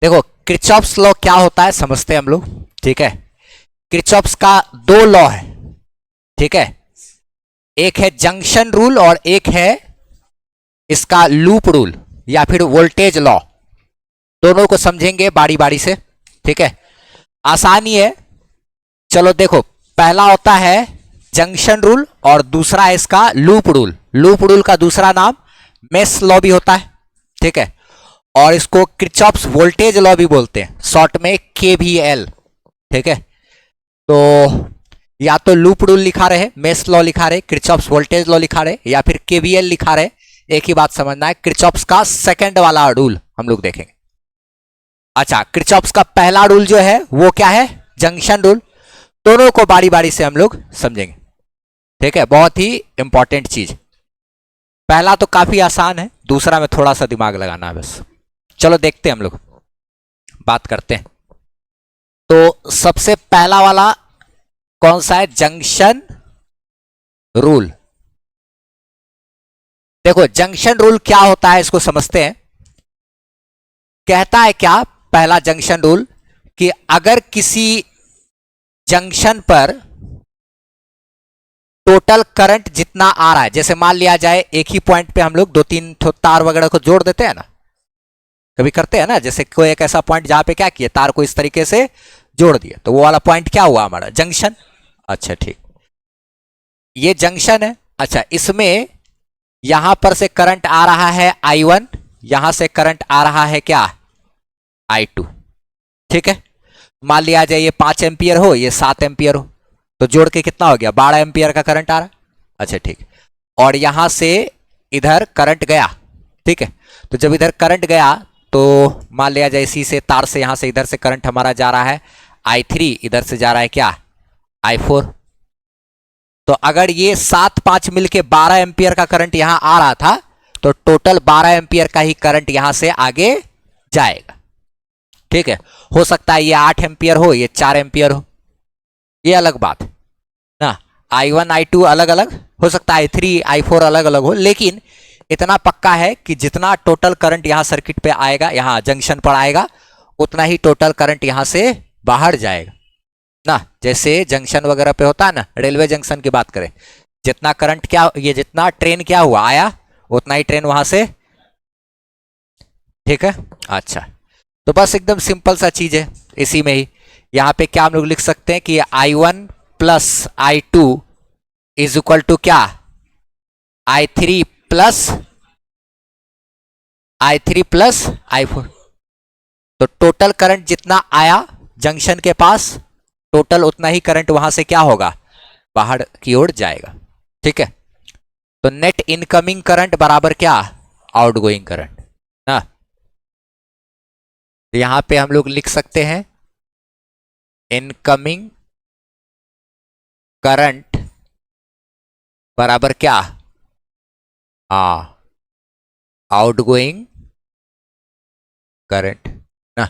देखो Kirchhoff's law क्या होता है समझते हैं हम लोग। ठीक है, किरचॉफ्स का दो लॉ है। ठीक है, एक है जंक्शन रूल और एक है इसका लूप रूल या फिर वोल्टेज लॉ। दोनों को समझेंगे बारी बारी से। ठीक है, आसानी है। चलो देखो, पहला होता है जंक्शन रूल और दूसरा है इसका लूप रूल। लूप रूल का दूसरा नाम मेश लॉ भी होता है। ठीक है, और इसको किरचॉफ्स वोल्टेज लॉ भी बोलते हैं, शॉर्ट में केवीएल। ठीक है, तो या तो लूप रूल लिखा रहे, मेश लॉ लिखा रहे, किरचॉफ्स वोल्टेज लॉ लिखा रहे, या फिर केवीएल लिखा रहे। एक ही बात समझना है, किरचॉफ्स का सेकंड वाला रूल हम लोग देखेंगे। अच्छा, किरचॉफ्स का पहला रूल जो है वो क्या है, जंक्शन रूल। दोनों को बारी बारी से हम लोग समझेंगे। ठीक है, बहुत ही इंपॉर्टेंट चीज। पहला तो काफी आसान है, दूसरा में थोड़ा सा दिमाग लगाना है बस। चलो देखते हैं, हम लोग बात करते हैं। तो सबसे पहला वाला कौन सा है, जंक्शन रूल। देखो जंक्शन रूल क्या होता है इसको समझते हैं। कहता है क्या पहला जंक्शन रूल, कि अगर किसी जंक्शन पर टोटल करंट जितना आ रहा है, जैसे मान लिया जाए एक ही पॉइंट पे हम लोग दो तीन तार वगैरह को जोड़ देते हैं ना, कभी करते हैं ना, जैसे कोई एक ऐसा पॉइंट जहां पे क्या किया, तार को इस तरीके से जोड़ दिया, तो वो वाला पॉइंट क्या हुआ हमारा, जंक्शन। अच्छा ठीक, ये जंक्शन है। अच्छा, इसमें यहां पर से करंट आ रहा है I1, यहां से करंट आ रहा है क्या, I2। ठीक है, मान लिया जाए ये 5 एम्पियर हो, ये 7 एम्पियर हो, तो जोड़ के कितना हो गया, 12 एम्पियर का करंट आ रहा है। अच्छा ठीक, और यहां से इधर करंट गया। ठीक है, तो जब इधर करंट गया तो मान लिया जाए इसी से तार से, यहां से इधर से करंट हमारा जा रहा है I3, इधर से जा रहा है क्या, I4। तो अगर ये 7 5 मिलके 12 एम्पियर का करंट यहां आ रहा था, तो टोटल 12 एम्पियर का ही करंट यहां से आगे जाएगा। ठीक है, हो सकता है ये 8 एम्पियर हो, ये 4 एम्पियर हो, ये अलग बात है ना। I1 I2 अलग अलग हो सकता है, I3 I4 अलग अलग हो, लेकिन इतना पक्का है कि जितना टोटल करंट यहां सर्किट पे आएगा, यहां जंक्शन पर आएगा, उतना ही टोटल करंट यहां से बाहर जाएगा ना। जैसे जंक्शन वगैरह पे होता है ना, रेलवे जंक्शन की बात करें, जितना करंट क्या, ये जितना ट्रेन क्या हुआ आया, उतना ही ट्रेन वहां से। ठीक है, अच्छा, तो बस एकदम सिंपल सा चीज है। इसी में ही यहां पे क्या हम लोग लिख सकते हैं कि I1 plus I2 is equal to क्या, I3 प्लस I4। तो टोटल करंट जितना आया जंक्शन के पास, टोटल उतना ही करंट वहां से क्या होगा, बाहर की ओर जाएगा। ठीक है, तो नेट इनकमिंग करंट बराबर क्या, आउटगोइंग करंट ना। तो यहां पे हम लोग लिख सकते हैं इनकमिंग करंट बराबर क्या, आउटगोइंग करंट ना।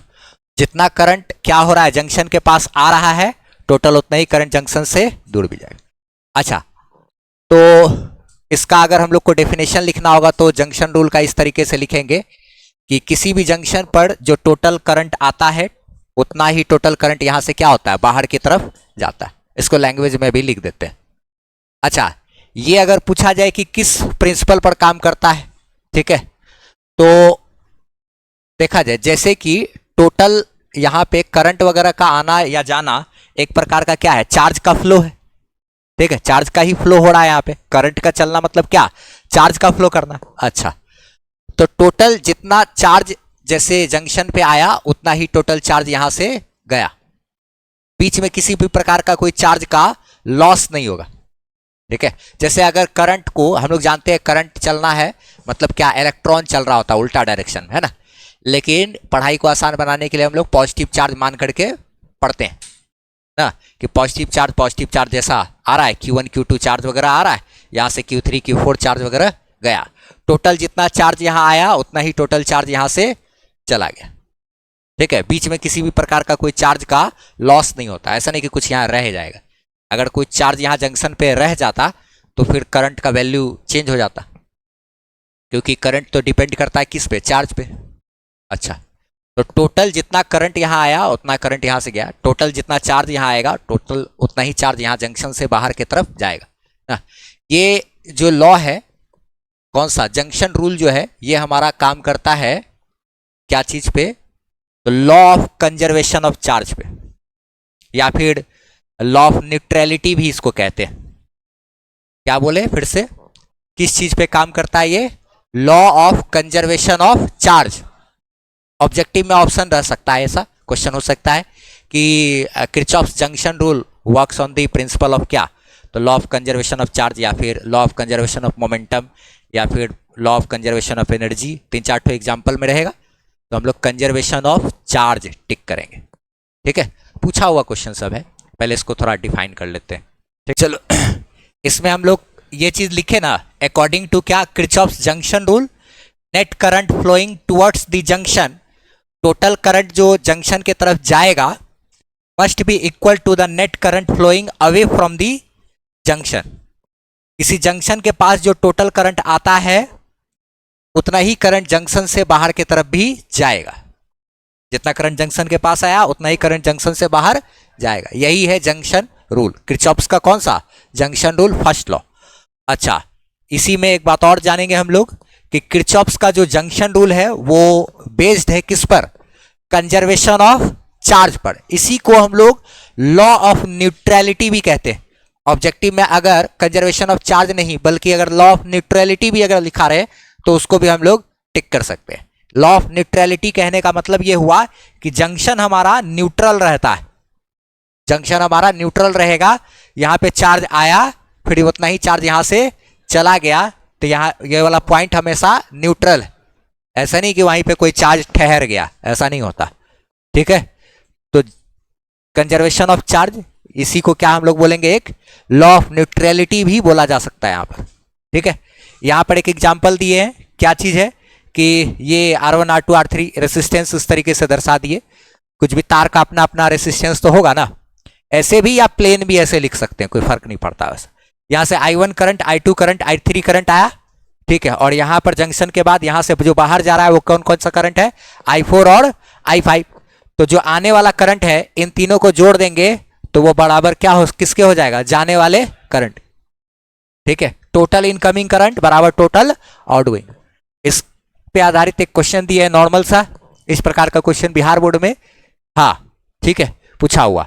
जितना करंट क्या हो रहा है, जंक्शन के पास आ रहा है, टोटल उतना ही करंट जंक्शन से दूर भी जाएगा। अच्छा, तो इसका अगर हम लोग को डेफिनेशन लिखना होगा तो जंक्शन रूल का इस तरीके से लिखेंगे कि किसी भी जंक्शन पर जो टोटल करंट आता है, उतना ही टोटल करंट यहां से क्या होता है, बाहर की तरफ जाता है। इसको लैंग्वेज में भी लिख देते हैं। अच्छा, ये अगर पूछा जाए कि किस प्रिंसिपल पर काम करता है, ठीक है, तो देखा जाए जैसे कि टोटल यहां पे करंट वगैरह का आना या जाना एक प्रकार का क्या है, चार्ज का फ्लो है। ठीक है, चार्ज का ही फ्लो हो रहा है यहाँ पे, करंट का चलना मतलब क्या, चार्ज का फ्लो करना। अच्छा, तो टोटल जितना चार्ज जैसे जंक्शन पे आया, उतना ही टोटल चार्ज यहां से गया। बीच में किसी भी प्रकार का कोई चार्ज का लॉस नहीं होगा। ठीक है, जैसे अगर करंट को हम लोग जानते हैं, करंट चलना है मतलब क्या, इलेक्ट्रॉन चल रहा होता है उल्टा डायरेक्शन, है ना। लेकिन पढ़ाई को आसान बनाने के लिए हम लोग पॉजिटिव चार्ज मान करके पढ़ते हैं ना, कि पॉजिटिव चार्ज जैसा आ रहा है, Q1 Q2 चार्ज वगैरह आ रहा है, यहां से Q3 Q4 चार्ज वगैरह गया। टोटल जितना चार्ज यहां आया, उतना ही टोटल चार्ज यहां से चला गया। ठीक है, बीच में किसी भी प्रकार का कोई चार्ज का लॉस नहीं होता, ऐसा नहीं कि कुछ यहां रह जाएगा। अगर कोई चार्ज यहां जंक्शन पे रह जाता तो फिर करंट का वैल्यू चेंज हो जाता, क्योंकि करंट तो डिपेंड करता है किस पे, चार्ज पे। अच्छा, तो टोटल जितना करंट यहाँ आया उतना करंट यहाँ से गया, टोटल जितना चार्ज यहाँ आएगा टोटल उतना ही चार्ज यहाँ जंक्शन से बाहर की तरफ जाएगा ना। ये जो लॉ है कौन सा, जंक्शन रूल जो है, ये हमारा काम करता है क्या चीज पे, तो law of conservation of charge पे, या फिर लॉ ऑफ न्यूट्रलिटी भी इसको कहते हैं। क्या बोले फिर से, किस चीज पे काम करता है ये, law of conservation of charge. Objective में ऑप्शन रह सकता है, ऐसा क्वेश्चन हो सकता है कि Kirchhoff's junction rule works on the principle of क्या, तो law of conservation of charge, या फिर law of conservation of momentum, या फिर law of conservation of energy. 3-4 ठो एग्जाम्पल में रहेगा, तो हम लोग कंजर्वेशन ऑफ चार्ज टिक करेंगे। ठीक है, पूछा हुआ क्वेश्चन सब है, पहले इसको थोड़ा डिफाइन कर लेते हैं। ठीक, चलो इसमें हम लोग ये चीज लिखे ना, अकॉर्डिंग टू क्या, Kirchhoff's junction rule, net current flowing towards the junction, total current जो जंक्शन के तरफ जाएगा must be equal to the net current flowing away from the junction. किसी जंक्शन के पास जो टोटल करंट आता है उतना ही करंट जंक्शन से बाहर की तरफ भी जाएगा। जितना करंट जंक्शन के पास आया उतना ही करंट जंक्शन से बाहर जाएगा। यही है जंक्शन रूल, किरचॉफ्स का कौन सा, जंक्शन रूल, फर्स्ट लॉ। अच्छा, इसी में एक बात और जानेंगे हम लोग कि किरचॉफ्स का जो जंक्शन रूल है वो बेस्ड है किस पर, कंजर्वेशन ऑफ चार्ज पर। इसी को हम लोग लॉ ऑफ न्यूट्रलिटी भी कहते हैं। ऑब्जेक्टिव में अगर कंजर्वेशन ऑफ चार्ज नहीं बल्कि अगर लॉ ऑफ न्यूट्रलिटी भी अगर लिखा रहे तो उसको भी हम लोग टिक कर सकते हैं। लॉ ऑफ न्यूट्रलिटी कहने का मतलब ये हुआ कि जंक्शन हमारा न्यूट्रल रहता है, जंक्शन हमारा न्यूट्रल रहेगा। यहां पे चार्ज आया फिर उतना ही चार्ज यहां से चला गया, तो यहाँ ये वाला पॉइंट हमेशा न्यूट्रल है। ऐसा नहीं कि वहीं पे कोई चार्ज ठहर गया, ऐसा नहीं होता। ठीक है, तो कंजर्वेशन ऑफ चार्ज, इसी को क्या हम लोग बोलेंगे, एक लॉ ऑफ न्यूट्रलिटी भी बोला जा सकता है यहाँ पर। ठीक है, यहाँ पर एक एग्जाम्पल दिए हैं, क्या चीज है कि ये R1 R2 R3 रेसिस्टेंस इस तरीके से दर्शा दिए। कुछ भी तार का अपना अपना रेसिस्टेंस तो होगा ना, ऐसे भी या प्लेन भी ऐसे लिख सकते हैं, कोई फर्क नहीं पड़ता वैसे। यहाँ से I1 current, I2 current, I3 current आया, ठीक है, और यहाँ पर जंक्शन के बाद यहाँ से जो बाहर जा रहा है वो कौन कौन सा करंट है, I4 और I5। तो जो आने वाला करंट है इन तीनों को जोड़ देंगे तो वो बराबर क्या हो, किसके हो जाएगा, जाने वाले करंट। ठीक है, टोटल इनकमिंग करंट बराबर टोटल आउटगोइंग। इस पे आधारित एक क्वेश्चन दिया है नॉर्मल सा, इस प्रकार का क्वेश्चन बिहार बोर्ड में, हाँ ठीक है, पूछा हुआ।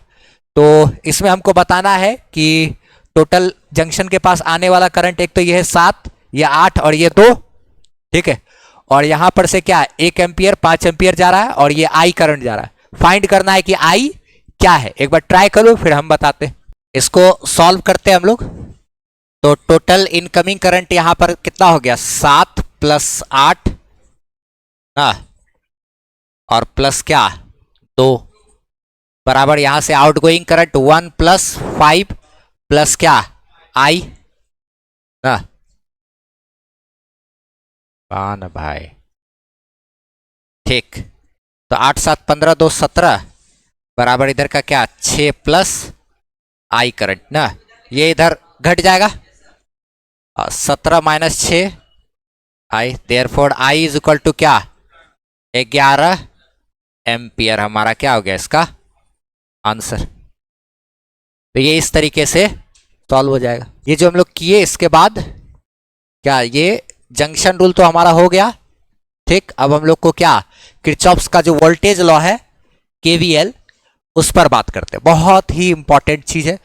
तो इसमें हमको बताना है कि टोटल जंक्शन के पास आने वाला करंट, एक तो ये है 7, ये 8 और ये 2। ठीक है, और यहां पर से क्या 1 एम्पियर 5 एम्पियर जा रहा है और ये I करंट जा रहा है। फाइंड करना है कि I क्या है, एक बार ट्राई करो फिर हम बताते हैं। इसको सॉल्व करते हैं हम लोग। तो टोटल इनकमिंग करंट यहां पर कितना हो गया, 7 + 8 ना, और प्लस क्या 2, बराबर यहां से आउटगोइंग करंट 1 + 5 प्लस क्या I ना भाई। ठीक, तो 8 7 15 2 17 बराबर इधर का क्या 6 + I करंट ना, ये इधर घट जाएगा 17 - 6 I, therefore I is equal to क्या 11 एम्पियर। हमारा क्या हो गया इसका आंसर। तो ये इस तरीके से सॉल्व हो जाएगा। ये जो हम लोग किए इसके बाद क्या, ये जंक्शन रूल तो हमारा हो गया। ठीक, अब हम लोग को क्या किरचॉफ्स का जो वोल्टेज लॉ है KVL, उस पर बात करते हैं। बहुत ही इंपॉर्टेंट चीज है,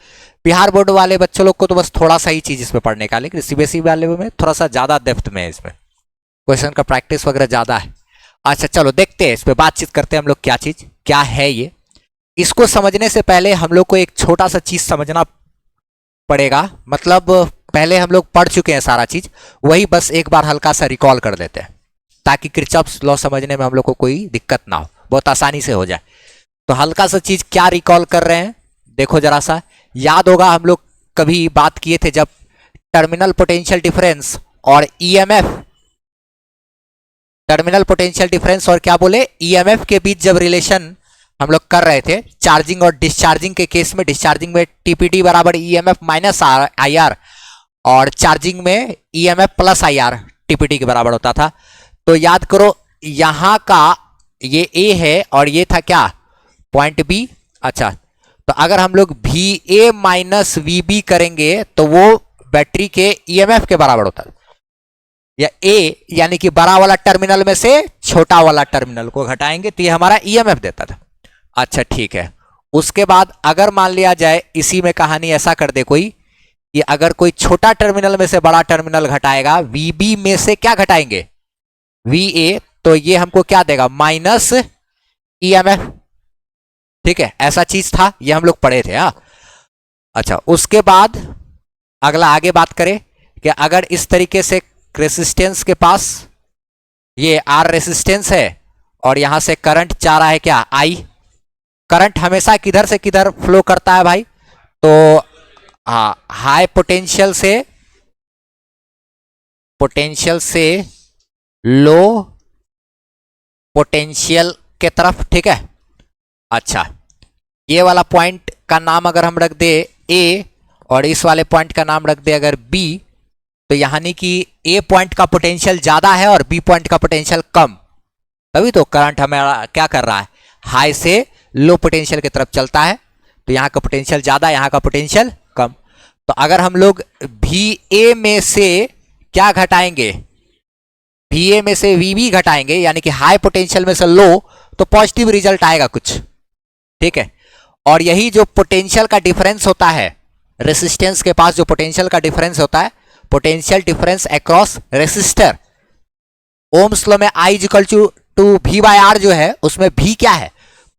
बिहार बोर्ड वाले बच्चों लोग को तो बस थोड़ा सा ही चीज इसमें पढ़ने का, लेकिन CBSE वाले में थोड़ा सा ज्यादा डेप्थ में है, इसमें क्वेश्चन का प्रैक्टिस वगैरह ज्यादा है। अच्छा चलो देखते हैं, इस पर बातचीत करते हैं हम लोग, क्या चीज क्या है ये। इसको समझने से पहले हम लोग को एक छोटा सा चीज समझना पड़ेगा, मतलब पहले हम लोग पढ़ चुके हैं सारा चीज, वही बस एक बार हल्का सा रिकॉल कर देते हैं ताकि किरचॉफ्स लॉ समझने में हम लोग को कोई दिक्कत ना हो, बहुत आसानी से हो जाए। तो हल्का सा चीज क्या रिकॉल कर रहे हैं, देखो जरा सा। याद होगा हम लोग कभी बात किए थे जब टर्मिनल पोटेंशियल डिफरेंस और EMF, टर्मिनल पोटेंशियल डिफरेंस और क्या बोले EMF के बीच जब रिलेशन हम लोग कर रहे थे, चार्जिंग और डिस्चार्जिंग के केस में, डिस्चार्जिंग में TPD बराबर EMF - IR और चार्जिंग में EMF + IR TPD के बराबर होता था। तो याद करो यहाँ का ये ए है और ये था क्या, पॉइंट बी। अच्छा, तो अगर हम लोग V A minus V B करेंगे तो वो बैटरी के ईएमएफ के बराबर होता है, या ए यानी कि बड़ा वाला टर्मिनल में से छोटा वाला टर्मिनल को घटाएंगे तो ये हमारा ईएमएफ देता था। अच्छा ठीक है, उसके बाद अगर मान लिया जाए इसी में कहानी ऐसा कर दे कोई कि अगर कोई छोटा टर्मिनल में से बड़ा टर्मिनल घटाएगा, वीबी में से क्या घटाएंगे, वी ए, तो ये हमको क्या देगा, माइनस ईएमएफ। ठीक है, ऐसा चीज था, ये हम लोग पढ़े थे। हाँ, अच्छा उसके बाद अगला आगे बात करें कि अगर इस तरीके से रेसिस्टेंस के पास ये आर रेसिस्टेंस है और यहां से करंट जा रहा है क्या, आई। करंट हमेशा किधर से किधर फ्लो करता है भाई, तो हाई पोटेंशियल से लो पोटेंशियल के तरफ। ठीक है, अच्छा ये वाला पॉइंट का नाम अगर हम रख दे ए और इस वाले पॉइंट का नाम रख दे अगर बी, तो यानी कि ए पॉइंट का पोटेंशियल ज्यादा है और बी पॉइंट का पोटेंशियल कम, तभी तो करंट हमारा क्या कर रहा है, हाई से लो पोटेंशियल की तरफ चलता है। तो यहाँ का पोटेंशियल ज्यादा, यहाँ का पोटेंशियल कम। तो अगर हम लोग वी ए में से क्या घटाएंगे, वी ए में से वी बी घटाएंगे, यानी कि हाई पोटेंशियल में से लो, तो पॉजिटिव रिजल्ट आएगा कुछ। ठीक है, और यही जो पोटेंशियल का डिफरेंस होता है, रेसिस्टेंस के पास जो पोटेंशियल का डिफरेंस होता है, potential difference across resistor, Ohm's law में I equal to V by R जो है, उसमें भी क्या है,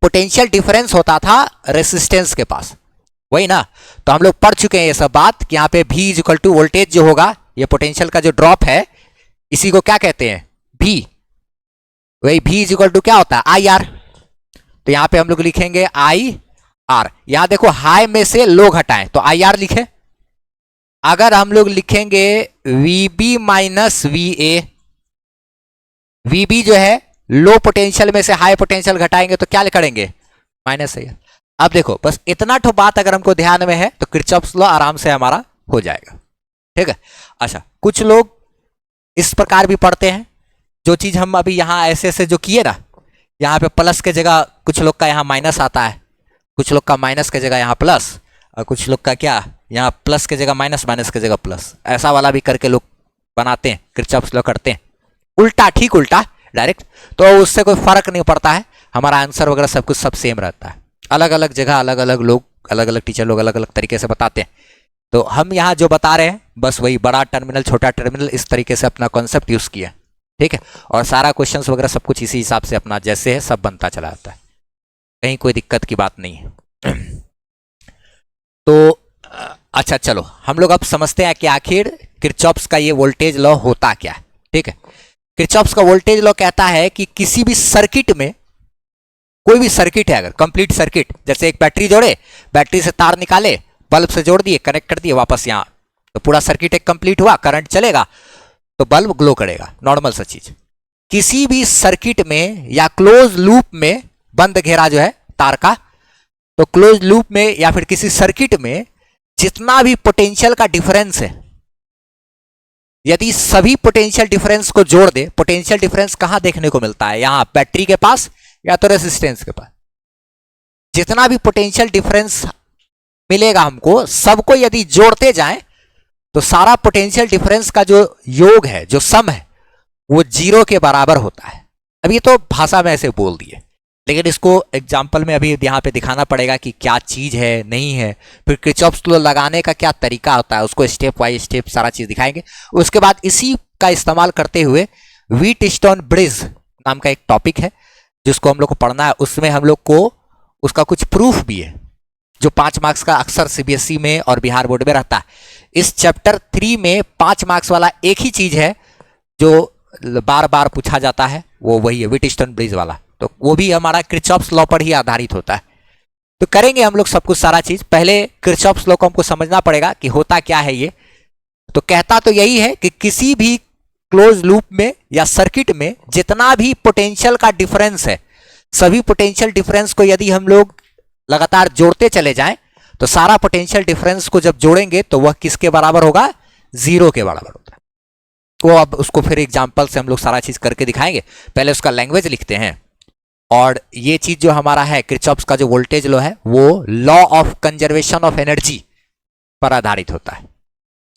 पोटेंशियल डिफरेंस होता था रेसिस्टेंस के पास, वही ना। तो हम लोग पढ़ चुके हैं ये सब बात कि यहाँ पे V इक्वल टू वोल्टेज जो होगा, ये पोटेंशियल का जो ड्रॉप है, इसी को क्या कहते हैं, V। वही V इक्वल टू क्या होता है, आई आर। तो यहाँ पे हम लोग लिखेंगे आई आर। यहां देखो हाई में से लो घटाएं तो आई आर लिखे। अगर हम लोग लिखेंगे वीबी माइनस वी ए, वीबी जो है लो पोटेंशियल में से हाई पोटेंशियल घटाएंगे तो क्या करेंगे, माइनस है। अब देखो बस इतना ठो बात अगर हमको ध्यान में है तो किरचॉफ्स लॉ आराम से हमारा हो जाएगा। ठीक है, अच्छा कुछ लोग इस प्रकार भी पढ़ते हैं, जो चीज हम अभी यहां ऐसे ऐसे जो किए ना, यहाँ पे प्लस के जगह कुछ लोग का यहाँ माइनस आता है, कुछ लोग का माइनस के जगह यहाँ प्लस, और कुछ लोग का क्या यहाँ प्लस के जगह माइनस, माइनस के जगह प्लस, ऐसा वाला भी करके लोग बनाते हैं, किरचॉफ्स लॉ करते हैं, उल्टा, ठीक उल्टा डायरेक्ट। तो उससे कोई फर्क नहीं पड़ता है, हमारा आंसर वगैरह सब कुछ सब सेम रहता है। अलग अलग जगह अलग अलग लोग, अलग अलग टीचर लोग अलग अलग तरीके से बताते हैं। तो हम यहाँ जो बता रहे हैं बस वही बड़ा टर्मिनल छोटा टर्मिनल इस तरीके से अपना कॉन्सेप्ट यूज किया। ठीक है, और सारा क्वेश्चंस वगैरह सब कुछ इसी हिसाब से अपना जैसे है सब बनता चला जाता है, कहीं कोई दिक्कत की बात नहीं है। तो अच्छा चलो हम लोग अब समझते हैं कि आखिर किरचॉफ्स का ये वोल्टेज लॉ होता क्या है। ठीक है, किरचॉफ्स का वोल्टेज लॉ कहता है कि किसी भी सर्किट में, कोई भी सर्किट है अगर कंप्लीट सर्किट, जैसे एक बैटरी जोड़े, बैटरी से तार निकाले, बल्ब से जोड़ दिए, कनेक्ट कर दिए वापस यहाँ, तो पूरा सर्किट एक कंप्लीट हुआ, करंट चलेगा तो बल्ब ग्लो करेगा, नॉर्मल सा चीज। किसी भी सर्किट में या क्लोज लूप में, बंद घेरा जो है तार का, तो क्लोज लूप में या फिर किसी सर्किट में जितना भी पोटेंशियल का डिफरेंस है, यदि सभी पोटेंशियल डिफरेंस को जोड़ दे, पोटेंशियल डिफरेंस कहां देखने को मिलता है, यहां बैटरी के पास या तो रेसिस्टेंस के पास, जितना भी पोटेंशियल डिफरेंस मिलेगा हमको, सबको यदि जोड़ते जाएं तो सारा पोटेंशियल डिफरेंस का जो योग है, जो सम है, वो 0 के बराबर होता है। अब ये तो भाषा में ऐसे बोल दिए, लेकिन इसको एग्जाम्पल में अभी यहाँ पे दिखाना पड़ेगा कि क्या चीज है नहीं है, फिर किरचॉफ्स लॉ लगाने का क्या तरीका होता है, उसको स्टेप बाय स्टेप सारा चीज दिखाएंगे। उसके बाद इसी का इस्तेमाल करते हुए व्हीटस्टोन ब्रिज नाम का एक टॉपिक है जिसको हम लोग को पढ़ना है, उसमें हम लोग को उसका कुछ प्रूफ भी है, जो 5 मार्क्स का अक्सर सीबीएसई में और बिहार बोर्ड में रहता है। इस चैप्टर 3 में 5 मार्क्स वाला एक ही चीज है जो बार बार पूछा जाता है, वो वही है व्हीटस्टोन ब्रिज वाला। तो वो भी हमारा किरचॉफ्स लॉ पर ही आधारित होता है। तो करेंगे हम लोग सब कुछ सारा चीज। पहले किरचॉफ्स लॉ को हमको समझना पड़ेगा कि होता क्या है ये। तो कहता तो यही है कि किसी भी क्लोज लूप में या सर्किट में जितना भी पोटेंशियल का डिफरेंस है, सभी पोटेंशियल डिफरेंस को यदि हम लोग लगातार जोड़ते चले जाएं तो सारा पोटेंशियल डिफरेंस को जब जोड़ेंगे तो वह किसके बराबर होगा, 0 के बराबर होगा। तो अब उसको फिर एग्जांपल से हम लोग सारा चीज करके दिखाएंगे। पहले उसका लैंग्वेज लिखते हैं। और ये चीज जो हमारा है किरचॉफ्स का जो वोल्टेज लॉ है वो law of conservation of energy पर आधारित होता है।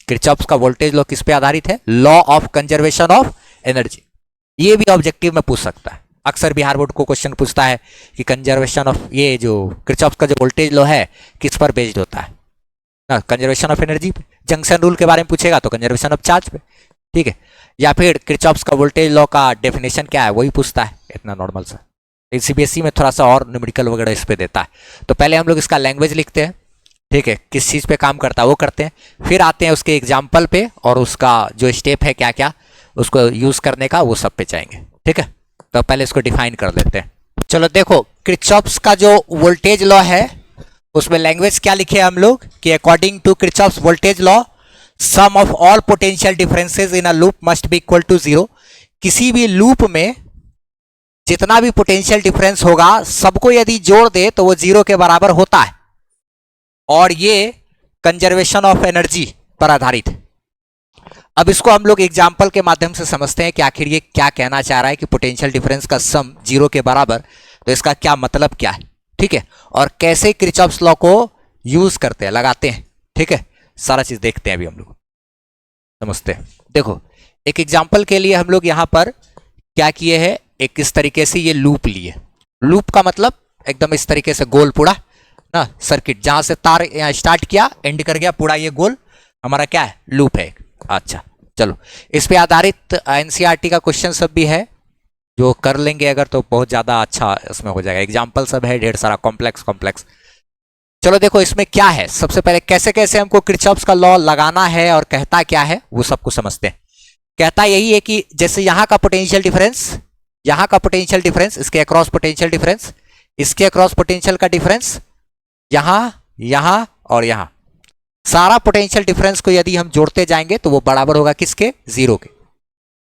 किरचॉफ्स का वोल्टेज लॉ किस पे आधारित है? Law of conservation of energy. ये भी ऑब्जेक्टिव में पूछ सकता है, अक्सर बिहार बोर्ड को क्वेश्चन पूछता है कि कंजर्वेशन ऑफ, ये जो किरचॉफ्स का जो वोल्टेज लॉ है किस पर बेस्ड होता है ना? कंजर्वेशन ऑफ एनर्जी पे। जंक्शन रूल के बारे में पूछेगा तो कंजर्वेशन ऑफ चार्ज पे, ठीक है। या फिर किरचॉफ्स का वोल्टेज लॉ का डेफिनेशन क्या है वही पूछता है, इतना नॉर्मल सा। सीबीएसई में थोड़ा सा और न्यूमेरिकल वगैरह इस पे देता है। तो पहले हम लोग इसका लैंग्वेज लिखते हैं, ठीक है, किस चीज़ पे काम करता है वो करते हैं, फिर आते हैं उसके एग्जाम्पल पे और उसका जो स्टेप है क्या क्या उसको यूज़ करने का वो सब पे जाएंगे, ठीक है। तो पहले इसको डिफाइन कर लेते हैं। चलो देखो, किरचॉफ्स का जो वोल्टेज लॉ है उसमें लैंग्वेज क्या लिखे हम लोग कि according to Kirchhoff's voltage law sum of all potential differences in a loop must be equal to zero. किसी भी लूप में जितना भी पोटेंशियल डिफरेंस होगा सबको यदि जोड़ दे तो वो जीरो के बराबर होता है, और ये कंजर्वेशन ऑफ एनर्जी पर आधारित है। अब इसको हम लोग एग्जाम्पल के माध्यम से समझते हैं कि आखिर ये क्या कहना चाह रहा है कि पोटेंशियल डिफरेंस का सम जीरो के बराबर, तो इसका क्या मतलब क्या है, ठीक है, और कैसे किरचॉफ्स लॉ को यूज करते हैं, लगाते हैं, ठीक है। सारा चीज देखते हैं अभी हम लोग, समझते हैं। देखो एक एग्जाम्पल के लिए हम लोग यहां पर क्या किए हैं, एक इस तरीके से ये लूप लिए। लूप का मतलब एकदम इस तरीके से गोल पूरा ना सर्किट, जहां से तार यहाँ स्टार्ट किया एंड कर गया, पूरा ये गोल हमारा क्या है, लूप है। अच्छा चलो, इस पे आधारित एनसीईआरटी का क्वेश्चन सब भी है, जो कर लेंगे अगर तो बहुत ज़्यादा अच्छा इसमें हो जाएगा। एग्जाम्पल सब है ढेर सारा, कॉम्प्लेक्स। चलो देखो इसमें क्या है, सबसे पहले कैसे कैसे हमको किरचॉफ्स का लॉ लगाना है और कहता क्या है वो सबको समझते हैं। कहता यही है कि जैसे यहाँ का पोटेंशियल डिफरेंस, यहाँ का पोटेंशियल डिफरेंस, इसके अक्रॉस पोटेंशियल डिफरेंस, इसके अक्रॉस पोटेंशियल का डिफरेंस, यहाँ यहाँ और यहाँ, सारा पोटेंशियल डिफरेंस को यदि हम जोड़ते जाएंगे तो वो बराबर होगा किसके, जीरो के।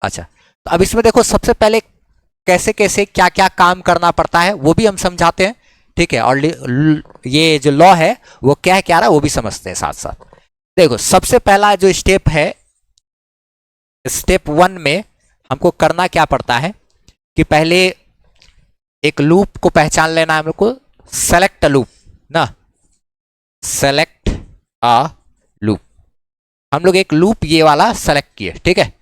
अच्छा तो अब इसमें देखो सबसे पहले कैसे कैसे क्या क्या काम करना पड़ता है वो भी हम समझाते हैं, ठीक है, और ये जो लॉ है वो क्या कह रहा है वो भी समझते हैं साथ साथ। देखो सबसे पहला जो स्टेप है, स्टेप 1 में हमको करना क्या पड़ता है कि पहले एक लूप को पहचान लेना है हम लोग को, सेलेक्ट अ लूप ना, सेलेक्ट अ लूप। हम लोग एक लूप ये वाला सेलेक्ट किए, ठीक है।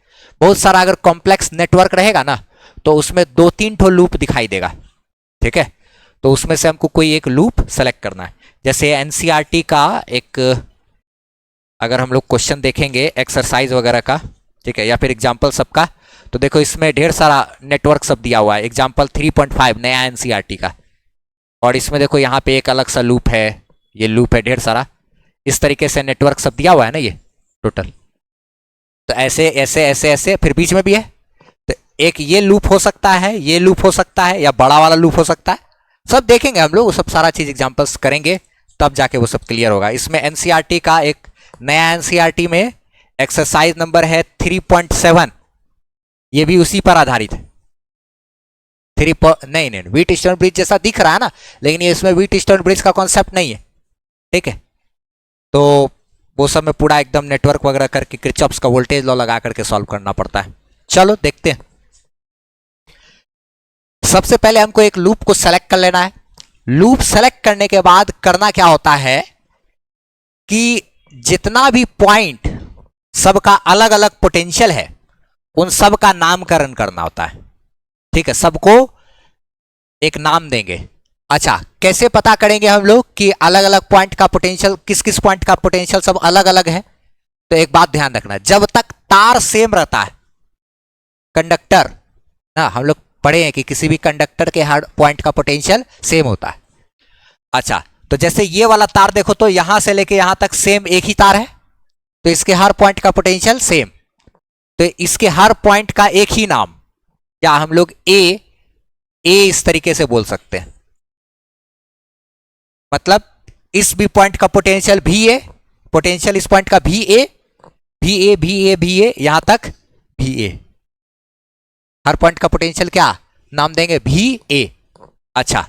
बहुत सारा अगर कॉम्प्लेक्स नेटवर्क रहेगा ना तो उसमें 2-3 ठो लूप दिखाई देगा, ठीक है। तो उसमें से हमको कोई एक लूप सेलेक्ट करना है। जैसे एनसीईआरटी का एक अगर हम लोग क्वेश्चन देखेंगे एक्सरसाइज वगैरह का, ठीक है, या फिर एग्जाम्पल सबका, तो देखो इसमें ढेर सारा नेटवर्क सब दिया हुआ है। एग्जाम्पल 3.5 नया एनसीईआरटी का, और इसमें देखो यहाँ पे एक अलग सा लूप है, ये लूप है ढेर सारा, इस तरीके से नेटवर्क सब दिया हुआ है ना ये टोटल। तो ऐसे ऐसे ऐसे ऐसे, फिर बीच में भी है, तो एक ये लूप हो सकता है, ये लूप हो सकता है, या बड़ा वाला लूप हो सकता है, सब देखेंगे हम लोग, वो सब सारा चीज एग्जाम्पल्स करेंगे तब जाके वो सब क्लियर होगा। इसमें एनसीईआरटी का एक नया एनसीईआरटी में एक्सरसाइज नंबर है 3.7, ये भी उसी पर आधारित है। नहीं व्हीट स्टोन ब्रिज जैसा दिख रहा है ना, लेकिन ये इसमें व्हीट स्टोन ब्रिज का कॉन्सेप्ट नहीं है, ठीक है। तो वो सब में पूरा एकदम नेटवर्क वगैरह करके किरचॉफ्स का वोल्टेज लॉ लगा करके सॉल्व करना पड़ता है। चलो देखते हैं। सबसे पहले हमको एक लूप को सेलेक्ट कर लेना है। लूप सेलेक्ट करने के बाद करना क्या होता है कि जितना भी पॉइंट सबका अलग अलग पोटेंशियल है उन सब का नामकरण करना होता है, ठीक है, सबको एक नाम देंगे। अच्छा कैसे पता करेंगे हम लोग कि अलग अलग पॉइंट का पोटेंशियल, किस किस पॉइंट का पोटेंशियल सब अलग अलग है? तो एक बात ध्यान रखना, जब तक तार सेम रहता है, कंडक्टर ना, हम लोग पढ़े हैं कि किसी भी कंडक्टर के हर पॉइंट का पोटेंशियल सेम होता है। अच्छा तो जैसे ये वाला तार देखो तो यहां से लेके यहां तक सेम एक ही तार है, तो इसके हर पॉइंट का पोटेंशियल सेम, तो इसके हर पॉइंट का एक ही नाम, या हम लोग ए इस तरीके से बोल सकते हैं, मतलब इस भी पॉइंट का पोटेंशियल भी ए, पोटेंशियल इस पॉइंट का भी ए, यहां तक भी ए, हर पॉइंट का पोटेंशियल क्या नाम देंगे, भी ए। अच्छा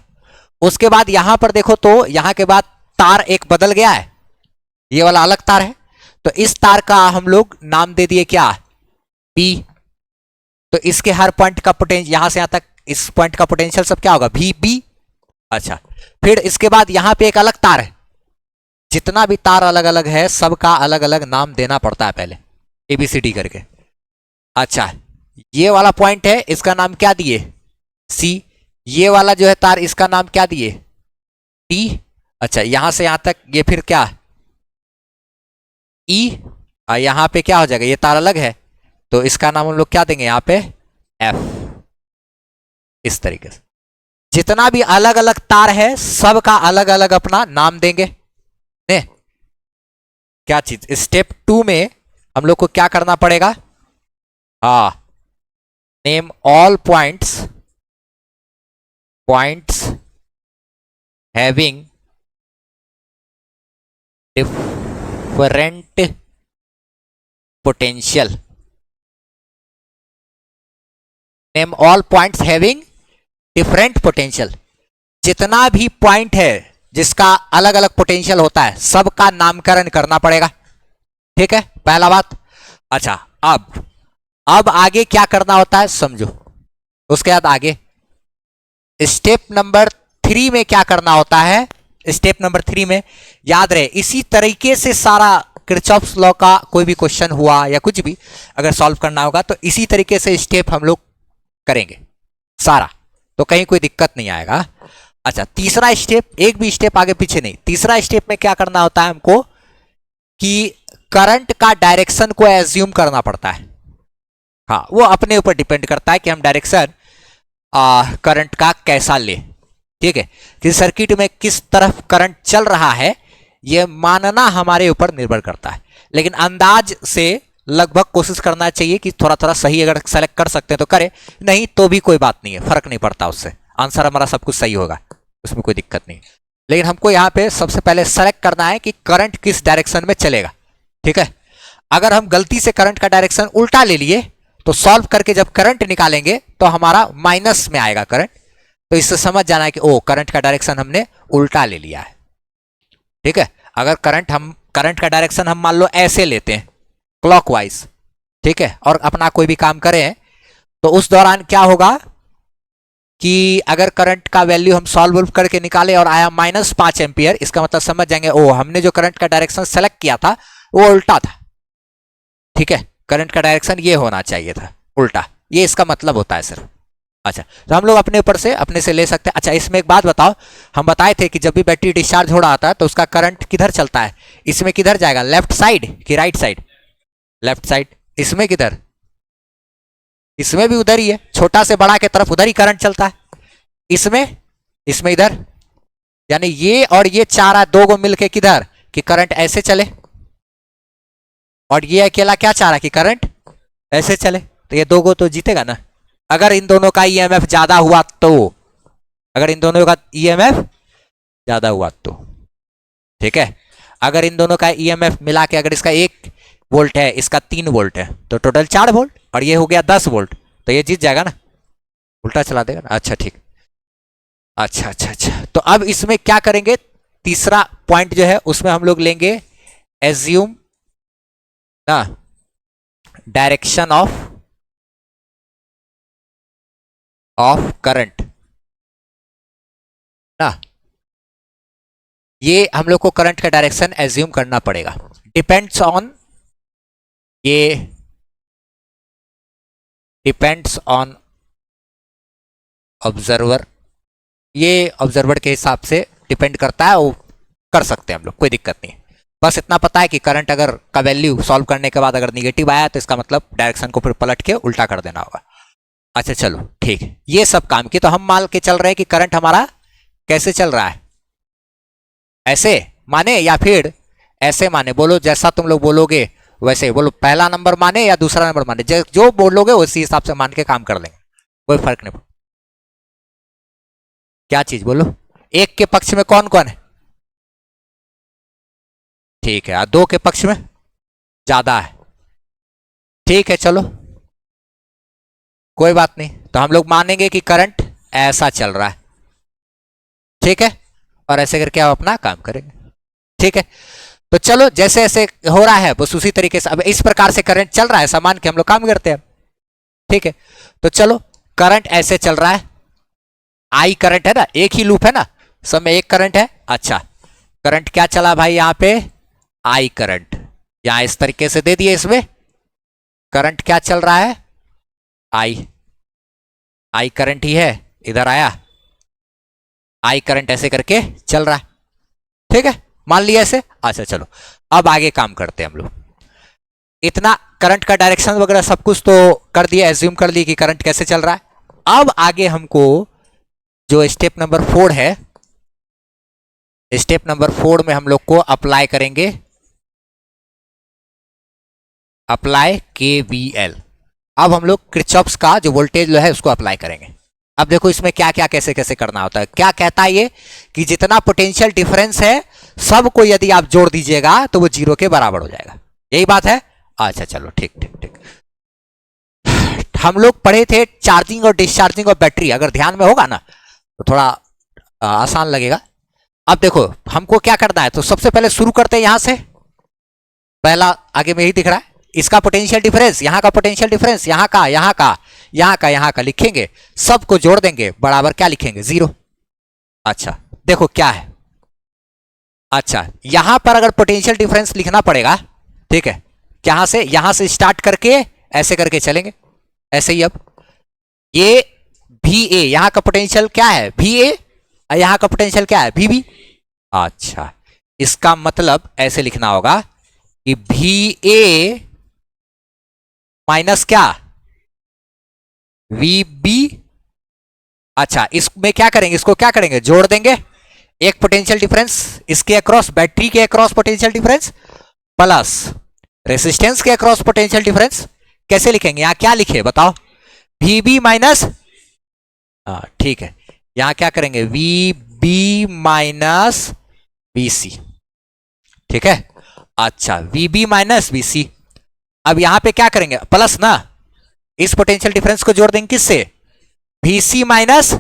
उसके बाद यहां पर देखो तो यहां के बाद तार एक बदल गया है, ये वाला अलग तार है, तो इस तार का हम लोग नाम दे दिए क्या, बी। तो इसके हर पॉइंट का पोटेंशियल, यहां से यहां तक इस पॉइंट का पोटेंशियल सब क्या होगा, वी बी। अच्छा, फिर इसके बाद यहां पे एक अलग तार है, जितना भी तार अलग अलग है सबका अलग अलग नाम देना पड़ता है पहले, एबीसीडी करके। अच्छा, ये वाला पॉइंट है, इसका नाम क्या दिए, सी। ये वाला जो है तार, इसका नाम क्या दिए, टी। अच्छा, यहां से यहां तक ये फिर क्या, ई। यहां पे क्या हो जाएगा, ये तार अलग है तो इसका नाम हम लोग क्या देंगे यहाँ पे, एफ। इस तरीके से जितना भी अलग अलग तार है सबका अलग अलग अपना नाम देंगे। ने क्या चीज, स्टेप 2 में हम लोग को क्या करना पड़ेगा, name all points having different potential. Name all points having different potential. जितना भी पॉइंट है जिसका अलग अलग पोटेंशियल होता है सबका नामकरण करना पड़ेगा। ठीक है, पहला बात। अच्छा, अब आगे क्या करना होता है समझो। उसके बाद आगे स्टेप नंबर 3 में क्या करना होता है, स्टेप नंबर 3 में याद रहे, इसी तरीके से सारा किरचॉफ्स लॉ का कोई भी क्वेश्चन हुआ या कुछ भी अगर सॉल्व करना होगा तो इसी तरीके से स्टेप हम लोग करेंगे सारा, तो कहीं कोई दिक्कत नहीं आएगा। अच्छा, तीसरा स्टेप, एक भी स्टेप आगे पीछे नहीं, तीसरा स्टेप में क्या करना होता है हमको कि करंट का डायरेक्शन को एज्यूम करना पड़ता है। हाँ, वो अपने ऊपर डिपेंड करता है कि हम डायरेक्शन करंट का कैसा ले। ठीक है, कि सर्किट में किस तरफ करंट चल रहा है यह मानना हमारे ऊपर निर्भर करता है, लेकिन अंदाज से लगभग कोशिश करना चाहिए कि थोड़ा थोड़ा सही अगर सेलेक्ट कर सकते हैं तो करें, नहीं तो भी कोई बात नहीं है, फर्क नहीं पड़ता उससे, आंसर हमारा सब कुछ सही होगा, उसमें कोई दिक्कत नहीं। लेकिन हमको यहाँ पे सबसे पहले सेलेक्ट करना है कि करंट किस डायरेक्शन में चलेगा। ठीक है, अगर हम गलती से करंट का डायरेक्शन उल्टा ले लिए तो सॉल्व करके जब करंट निकालेंगे तो हमारा माइनस में आएगा करंट, तो इससे समझ जाना है कि ओ करंट का डायरेक्शन हमने उल्टा ले लिया है। ठीक है, अगर करंट का डायरेक्शन हम मान लो ऐसे लेते हैं क्लॉकवाइज, ठीक है, और अपना कोई भी काम करें तो उस दौरान क्या होगा कि अगर करंट का वैल्यू हम सॉल्व करके निकाले और आया -5 एम्पियर, इसका मतलब समझ जाएंगे ओ हमने जो करंट का डायरेक्शन सेलेक्ट किया था वो उल्टा था। ठीक है, करंट का डायरेक्शन ये होना चाहिए था उल्टा, ये इसका मतलब होता है सिर्फ। अच्छा, तो हम लोग अपने से ले सकते हैं। अच्छा, इसमें एक बात बताओ, हम बताए थे कि जब भी बैटरी डिस्चार्ज हो रहा था तो उसका करंट किधर चलता है, इसमें किधर जाएगा, लेफ्ट साइड कि राइट साइड, लेफ्ट साइड। इसमें किधर, इसमें भी उधर ही है, छोटा से बड़ा के तरफ उधर ही करंट चलता है। इसमें इधर, यानी ये और ये चारा दो को मिलके किधर कि करंट ऐसे चले, और ये अकेला क्या चाह रहा कि करंट ऐसे चले, तो ये दो को तो जीतेगा ना। अगर इन दोनों का ईएमएफ ज्यादा हुआ तो, अगर इन दोनों का ईएमएफ ज्यादा हुआ तो, ठीक है, अगर इन दोनों का ईएमएफ मिला के अगर इसका 1 वोल्ट है इसका 3 वोल्ट है तो टोटल 4 वोल्ट, और ये हो गया 10 वोल्ट, तो ये जीत जाएगा ना, उल्टा चला देगा ना। अच्छा ठीक, अच्छा अच्छा अच्छा, तो अब इसमें क्या करेंगे, तीसरा पॉइंट जो है उसमें हम लोग लेंगे एज्यूम ना डायरेक्शन ऑफ करंट ना, ये हम लोग को करंट का डायरेक्शन एज्यूम करना पड़ेगा, डिपेंड्स ऑन ऑब्जर्वर, ये ऑब्जर्वर के हिसाब से डिपेंड करता है, वो कर सकते हैं हम लोग, कोई दिक्कत नहीं है। बस इतना पता है कि करंट अगर का वैल्यू सॉल्व करने के बाद अगर निगेटिव आया तो इसका मतलब डायरेक्शन को फिर पलट के उल्टा कर देना होगा। अच्छा चलो ठीक है, ये सब काम की तो हम मान के चल रहे हैं कि करंट हमारा कैसे चल रहा है, ऐसे माने या फिर ऐसे माने, बोलो जैसा तुम लोग बोलोगे वैसे बोलो, पहला नंबर माने या दूसरा नंबर माने, जो बोलोगे उसी हिसाब से मान के काम कर लेंगे, कोई फर्क नहीं। क्या चीज बोलो, 1 के पक्ष में कौन कौन है, ठीक है, 2 के पक्ष में ज्यादा है, ठीक है, चलो कोई बात नहीं, तो हम लोग मानेंगे कि करंट ऐसा चल रहा है, ठीक है, और ऐसे करके आप अपना काम करेंगे। ठीक है, तो चलो जैसे ऐसे हो रहा है बस उसी तरीके से अब इस प्रकार से करंट चल रहा है, ऐसा मान के हम लोग काम करते हैं। ठीक है, तो चलो करंट ऐसे चल रहा है, आई करंट है ना, एक ही लूप है ना, सब में एक करंट है। अच्छा, करंट क्या चला भाई यहाँ पे, आई करंट, यहां इस तरीके से दे दिए, इसमें करंट क्या चल रहा है, आई करंट ही है, इधर आया आई करंट ऐसे करके चल रहा है, ठीक है, मान लिया ऐसे। अच्छा चलो अब आगे काम करते हैं हम लोग। इतना करंट का डायरेक्शन वगैरह सब कुछ तो कर दिया, एज्यूम कर लिए कि करंट कैसे चल रहा है। अब आगे हमको जो स्टेप नंबर 4 है, स्टेप नंबर 4 में हम लोग को अप्लाई करेंगे, अप्लाई KVL। अब हम लोग किरचॉफ्स का जो वोल्टेज लॉ है उसको अप्लाई करेंगे। अब देखो इसमें क्या क्या कैसे कैसे करना होता है। क्या कहता है ये कि जितना पोटेंशियल डिफरेंस है सबको यदि आप जोड़ दीजिएगा तो वो 0 के बराबर हो जाएगा, यही बात है। अच्छा चलो ठीक ठीक ठीक। हम लोग पढ़े थे चार्जिंग और डिस्चार्जिंग ऑफ बैटरी, अगर ध्यान में होगा ना तो थोड़ा आसान लगेगा। अब देखो हमको क्या करना है, तो सबसे पहले शुरू करते हैं यहां से, पहला आगे में ही दिख रहा है, इसका पोटेंशियल डिफरेंस, यहां का पोटेंशियल डिफरेंस, यहां का, यहां का, यहां का, यहां का लिखेंगे, सबको जोड़ देंगे, बराबर क्या लिखेंगे, 0। अच्छा देखो क्या है, अच्छा यहां पर अगर पोटेंशियल डिफरेंस लिखना पड़ेगा, ठीक है, यहां से स्टार्ट करके ऐसे करके चलेंगे, ऐसे ही। अब ये VA, यहां का पोटेंशियल क्या है VA, और यहां का पोटेंशियल क्या है VB। अच्छा इसका मतलब ऐसे लिखना होगा कि VA माइनस क्या VB। अच्छा इसमें क्या करेंगे, इसको क्या करेंगे, जोड़ देंगे, एक पोटेंशियल डिफरेंस इसके अक्रॉस, बैटरी के across potential difference plus resistance के अक्रॉस पोटेंशियल डिफरेंस। कैसे लिखेंगे, यहां क्या लिखे बताओ, VB माइनस, ठीक है, यहां क्या करेंगे VB माइनस VC, ठीक है। अच्छा VB माइनस VC, अब यहां पे क्या करेंगे, प्लस ना, इस पोटेंशियल डिफरेंस को जोड़ देंगे किससे, VC माइनस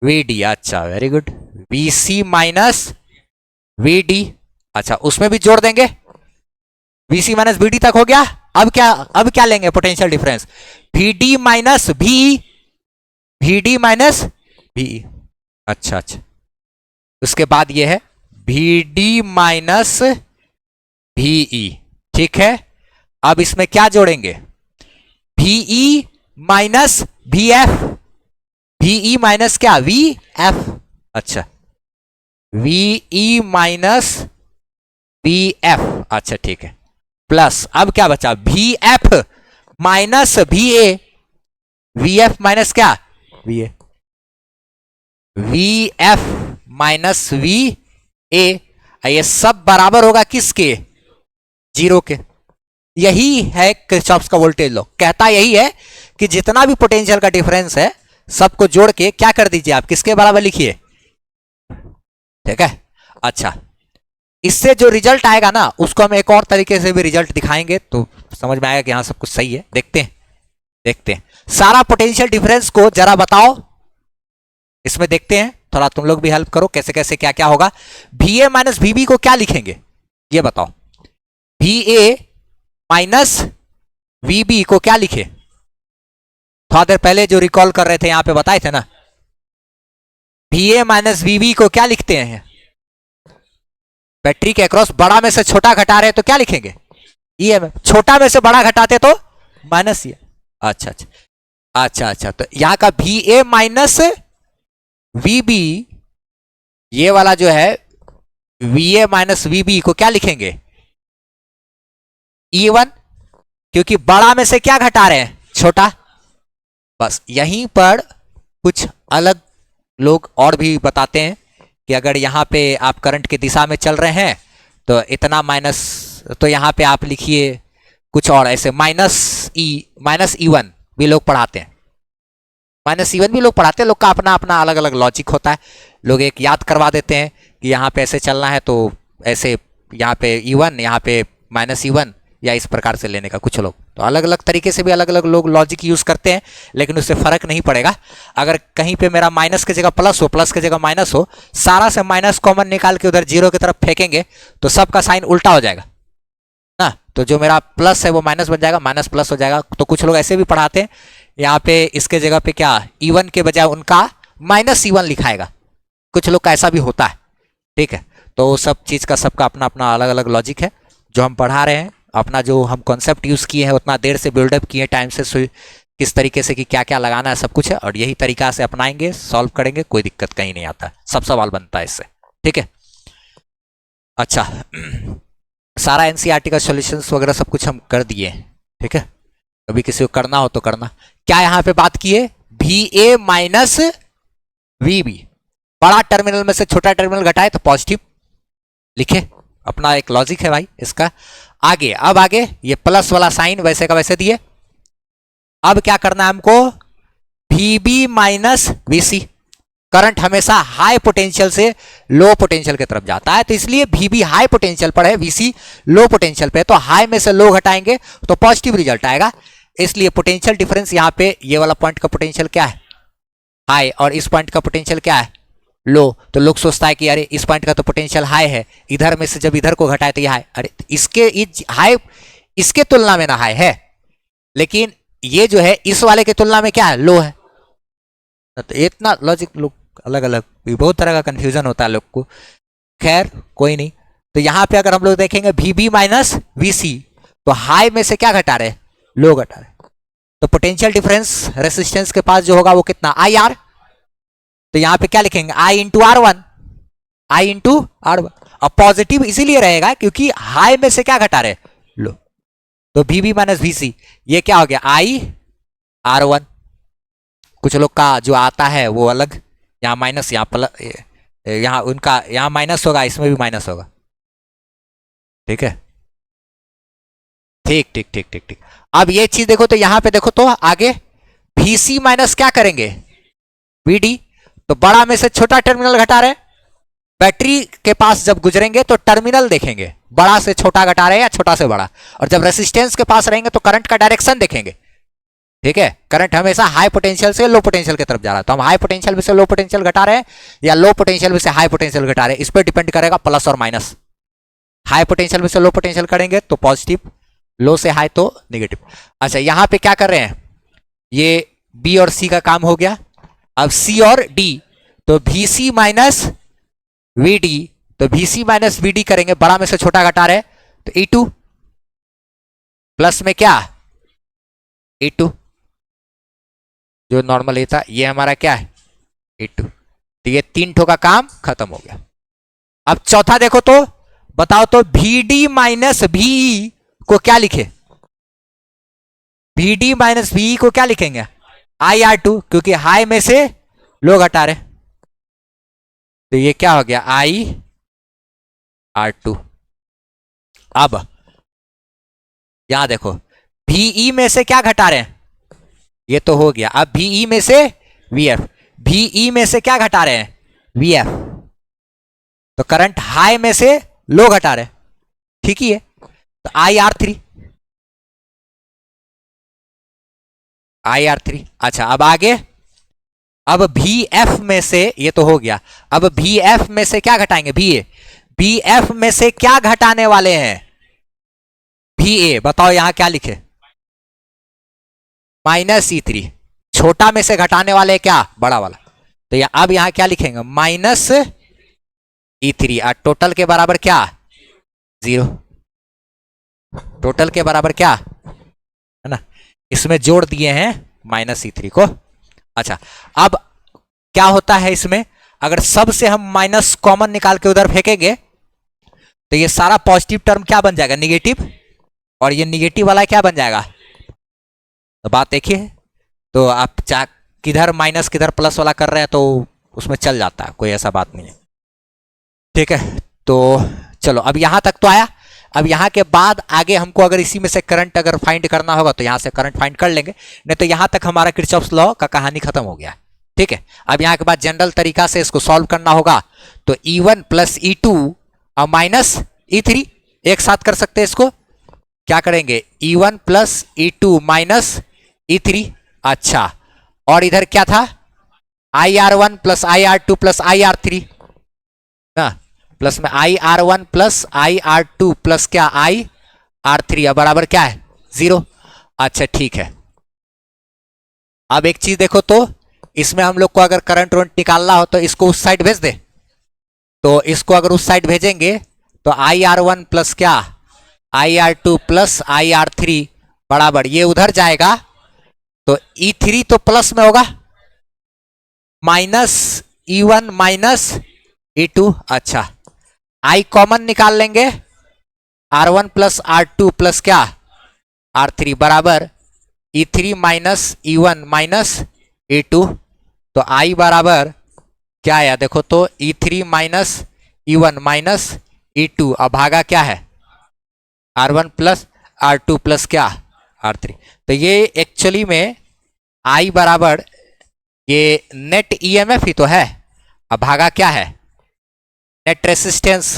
VD। अच्छा very good, VC minus VD। अच्छा उसमें भी जोड़ देंगे, VC माइनस VD तक हो गया। अब क्या लेंगे potential difference, VD minus VE, VD minus VE। अच्छा अच्छा, उसके बाद ये है VD माइनस VE, ठीक है। अब इसमें क्या जोड़ेंगे, VE minus VF, VE minus क्या VF। अच्छा VE माइनस VF, अच्छा ठीक है, प्लस अब क्या बचा VF minus VA, VF minus क्या VA, VF माइनस VA, ये सब बराबर होगा किसके, 0 के। यही है किरचॉफ्स का वोल्टेज लॉ, कहता यही है कि जितना भी पोटेंशियल का डिफरेंस है सबको जोड़ के क्या कर दीजिए आप, किसके बराबर लिखिए, ठीक है। अच्छा इससे जो रिजल्ट आएगा ना उसको हम एक और तरीके से भी रिजल्ट दिखाएंगे तो समझ में आएगा कि हाँ सब कुछ सही है। देखते हैं सारा पोटेंशियल डिफरेंस को जरा बताओ, इसमें देखते हैं, थोड़ा तुम लोग भी हेल्प करो कैसे कैसे क्या क्या होगा। VA माइनस VB को क्या लिखेंगे ये बताओ, VA माइनस VB को क्या लिखे, थोड़ा देर पहले जो रिकॉल कर रहे थे यहां पे बताए थे ना, VA माइनस VB को क्या लिखते हैं, बैटरी के अक्रॉस बड़ा में से छोटा घटा रहे हैं तो क्या लिखेंगे EMF, छोटा में से बड़ा घटाते तो माइनस ये। अच्छा अच्छा अच्छा अच्छा, तो यहां का VA माइनस VB, ये वाला जो है VA माइनस VB को क्या लिखेंगे E1, क्योंकि बड़ा में से क्या घटा रहे हैं छोटा। बस यहीं पर कुछ अलग लोग और भी बताते हैं कि अगर यहां पे आप करंट की दिशा में चल रहे हैं तो इतना माइनस, तो यहां पे आप लिखिए कुछ और ऐसे माइनस E1 भी लोग पढ़ाते हैं, -E1 भी लोग पढ़ाते हैं, लोग का अपना अपना अलग अलग लॉजिक होता है। लोग एक याद करवा देते हैं कि यहाँ पे ऐसे चलना है तो ऐसे यहाँ पे E1, यहाँ पे -E1, या इस प्रकार से लेने का, कुछ लोग तो अलग अलग तरीके से भी अलग अलग लोग लॉजिक यूज करते हैं, लेकिन उससे फर्क नहीं पड़ेगा। अगर कहीं पे मेरा माइनस की जगह प्लस हो, प्लस की जगह माइनस हो, सारा से माइनस कॉमन निकाल के उधर 0 की तरफ फेंकेंगे तो सबका साइन उल्टा हो जाएगा ना, तो जो मेरा प्लस है वो माइनस बन जाएगा, माइनस प्लस हो जाएगा। तो कुछ लोग ऐसे भी पढ़ाते हैं, यहाँ पे इसके जगह पे क्या E1 के बजाय उनका माइनस C1 लिखाएगा। कुछ लोग का ऐसा भी होता है, ठीक है। तो सब चीज का सबका अपना अपना अलग अलग लॉजिक है। जो हम पढ़ा रहे हैं, अपना जो हम कॉन्सेप्ट यूज किए हैं, उतना देर से बिल्डअप किए टाइम से, किस तरीके से कि क्या क्या लगाना है, सब कुछ है। और यही तरीका से अपनाएंगे, सॉल्व करेंगे, कोई दिक्कत कहीं नहीं आता, सब सवाल बनता है इससे, ठीक है। अच्छा, सारा एनसीईआरटी का सॉल्यूशंस वगैरह सब कुछ हम कर दिए, ठीक है। कभी किसी को करना हो तो करना। क्या यहां पे बात की है, VA माइनस VB, बड़ा टर्मिनल में से छोटा टर्मिनल घटाए तो पॉजिटिव लिखे, अपना एक लॉजिक है भाई इसका। आगे, अब आगे ये प्लस वाला साइन वैसे का वैसे दिए। अब क्या करना है हमको, VB माइनस VC। करंट हमेशा हाई पोटेंशियल से लो पोटेंशियल की तरफ जाता है, तो इसलिए VB हाई पोटेंशियल पर है, VC लो पोटेंशियल पे है, तो हाई में से लो घटाएंगे तो पॉजिटिव रिजल्ट आएगा। इसलिए पोटेंशियल डिफरेंस यहाँ पे, ये वाला पॉइंट का पोटेंशियल क्या है, हाई, और इस पॉइंट का पोटेंशियल क्या है, लो। तो लोग सोचता है कि अरे इस पॉइंट का तो पोटेंशियल हाई है, इधर में से जब इधर को घटाए तो ये हाई, अरे इसके हाई इसके तुलना में ना हाई है, लेकिन ये जो है इस वाले की तुलना में क्या है, लो है। तो इतना लॉजिक लोग अलग अलग, बहुत तरह का कंफ्यूजन होता है लोग को। खैर कोई नहीं। तो यहां पे अगर हम लोग देखेंगे VB माइनस VC, तो हाई में से क्या घटा रहे, लो घटा रहे। तो पोटेंशियल डिफरेंस रेसिस्टेंस के पास जो होगा वो कितना, IR। तो यहां पे क्या लिखेंगे, I into R1, I into R1। अब पॉजिटिव इसीलिए रहेगा क्योंकि हाई में से क्या घटा रहे, लो। तो VB माइनस VC, ये क्या हो गया, I R1। कुछ लोग का जो आता है वो अलग, यहाँ माइनस, यहाँ प्लस, यहाँ उनका यहाँ माइनस होगा, इसमें भी माइनस होगा, ठीक है। ठीक ठीक ठीक ठीक ठीक। अब ये चीज देखो, तो यहां पे देखो तो आगे VC माइनस क्या करेंगे, VD। तो बड़ा में से छोटा टर्मिनल घटा रहे, बैटरी के पास जब गुजरेंगे तो टर्मिनल देखेंगे, बड़ा से छोटा घटा रहे या छोटा से बड़ा। और जब रेसिस्टेंस के पास रहेंगे तो करंट का डायरेक्शन देखेंगे, ठीक है। करंट हमेशा हाई पोटेंशियल से लो पोटेंशियल की तरफ जा रहा है, तो हम हाई पोटेंशियल में से लो पोटेंशियल घटा रहे हैं या लो पोटेंशियल में से हाई पोटेंशियल घटा रहे हैं, इस पर डिपेंड करेगा प्लस और माइनस। हाई पोटेंशियल में से लो पोटेंशियल करेंगे तो पॉजिटिव, लो से हाई तो नेगेटिव। अच्छा, यहां पे क्या कर रहे हैं, ये B और C का काम हो गया। अब C और D, तो VC माइनस VD, तो VC माइनस VD करेंगे, बड़ा में से छोटा घटा रहे, तो E2 प्लस में क्या, E2 जो नॉर्मल ये था, ये हमारा क्या है, E2। तो ये 3 ठो का काम खत्म हो गया। अब चौथा देखो तो, बताओ तो VD माइनस VE को क्या लिखे, VD माइनस VE को क्या लिखेंगे, IR2, क्योंकि हाई में से लो घटा रहे, तो ये क्या हो गया, IR2। अब यहां देखो, VE में से क्या घटा रहे हैं, ये तो हो गया। अब VE में से VF, VE में से क्या घटा रहे हैं, VF। तो करंट हाई में से लो घटा रहे, ठीक ही है। तो IR3, IR3। अच्छा, अब आगे, अब VF में से, ये तो हो गया, अब VF में से क्या घटाएंगे, VA। VF में से क्या घटाने वाले हैं, VA। बताओ यहां क्या लिखे, माइनस E3। छोटा में से घटाने वाले क्या, बड़ा वाला। तो अब यहां क्या लिखेंगे, माइनस E3। और टोटल के बराबर क्या, 0। टोटल के बराबर क्या है ना, इसमें जोड़ दिए हैं माइनस E3 को। अच्छा, अब क्या होता है इसमें, अगर सब से हम माइनस कॉमन निकाल के उधर फेंकेंगे तो ये सारा पॉजिटिव टर्म क्या बन जाएगा, निगेटिव, और ये निगेटिव वाला क्या बन जाएगा। तो बात देखिए, तो आप किधर माइनस किधर प्लस वाला कर रहे हैं तो उसमें चल जाता है, कोई ऐसा बात नहीं है, ठीक है। तो चलो, अब यहां तक तो आया। अब यहां के बाद आगे हमको अगर इसी में से करंट अगर फाइंड करना होगा तो यहां से करंट फाइंड कर लेंगे, नहीं तो यहां तक हमारा किरचॉफ्स लॉ का कहानी खत्म हो गया, ठीक है। अब यहां के बाद जनरल तरीका से इसको सॉल्व करना होगा, तो E1 प्लस E2 और माइनस E3 एक साथ कर सकते हैं। इसको क्या करेंगे, E1 plus E2 minus E3। अच्छा, और इधर क्या था, IR1 plus IR2 plus IR3 ना, प्लस में IR1 प्लस IR2 प्लस क्या, IR3, अब बराबर क्या है, 0। अच्छा ठीक है। अब एक चीज देखो तो, इसमें हम लोग को अगर करंट वरंट निकालना हो तो इसको उस साइड भेज दे। तो इसको अगर उस साइड भेजेंगे तो IR1 प्लस क्या, IR2 प्लस IR3 बराबर ये उधर जाएगा तो E3 तो प्लस में होगा माइनस E1 माइनस E2। अच्छा, I कॉमन निकाल लेंगे, R1 प्लस R2 प्लस क्या R3 बराबर E3 minus E1 minus E2। तो I बराबर क्या आया देखो तो E3 minus E1 minus E2 अब भागा क्या है R1 प्लस R2 प्लस क्या R3। तो ये एक्चुअली में I बराबर ये नेट EMF ही तो है। अब भागा क्या है नेट रेसिस्टेंस।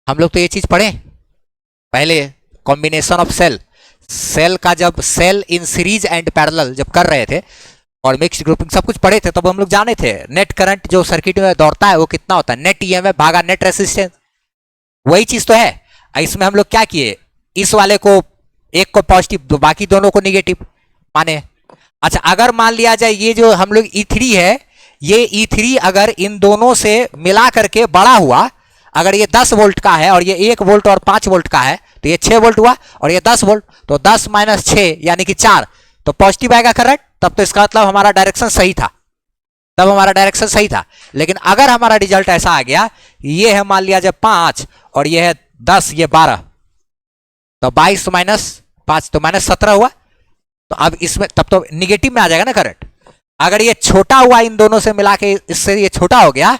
हम लोग तो ये चीज पढ़े पहले, कॉम्बिनेशन ऑफ सेल, सेल का जब cell in series and parallel जब कर रहे थे और मिक्स्ड ग्रुपिंग सब कुछ पढ़े थे, तब हम लोग जाने थे नेट करंट जो सर्किट में दौड़ता है वो कितना होता है, नेट EMF भागा नेट रेसिस्टेंस। वही चीज तो है। इसमें हम लोग क्या किए, इस वाले को एक को पॉजिटिव बाकी दोनों को निगेटिव माने। अच्छा, अगर मान लिया जाए ये जो हम लोग E3 है, ये E3 अगर इन दोनों से मिला करके बड़ा हुआ, अगर ये 10 वोल्ट का है और ये 1 वोल्ट और 5 वोल्ट का है तो ये 6 वोल्ट हुआ, और ये 10 वोल्ट तो 10 माइनस 6 यानी कि 4, तो पॉजिटिव आएगा करंट। तब तो इसका मतलब हमारा डायरेक्शन सही था, तब हमारा डायरेक्शन सही था। लेकिन अगर हमारा रिजल्ट ऐसा आ गया, ये है मान लिया जाए 5 और ये है 10, ये 12, तो 22 माइनस 5 तो माइनस 17 हुआ। तो अब इसमें तब तो निगेटिव में आ जाएगा ना करंट। अगर ये छोटा हुआ इन दोनों से मिला के, इससे ये छोटा हो गया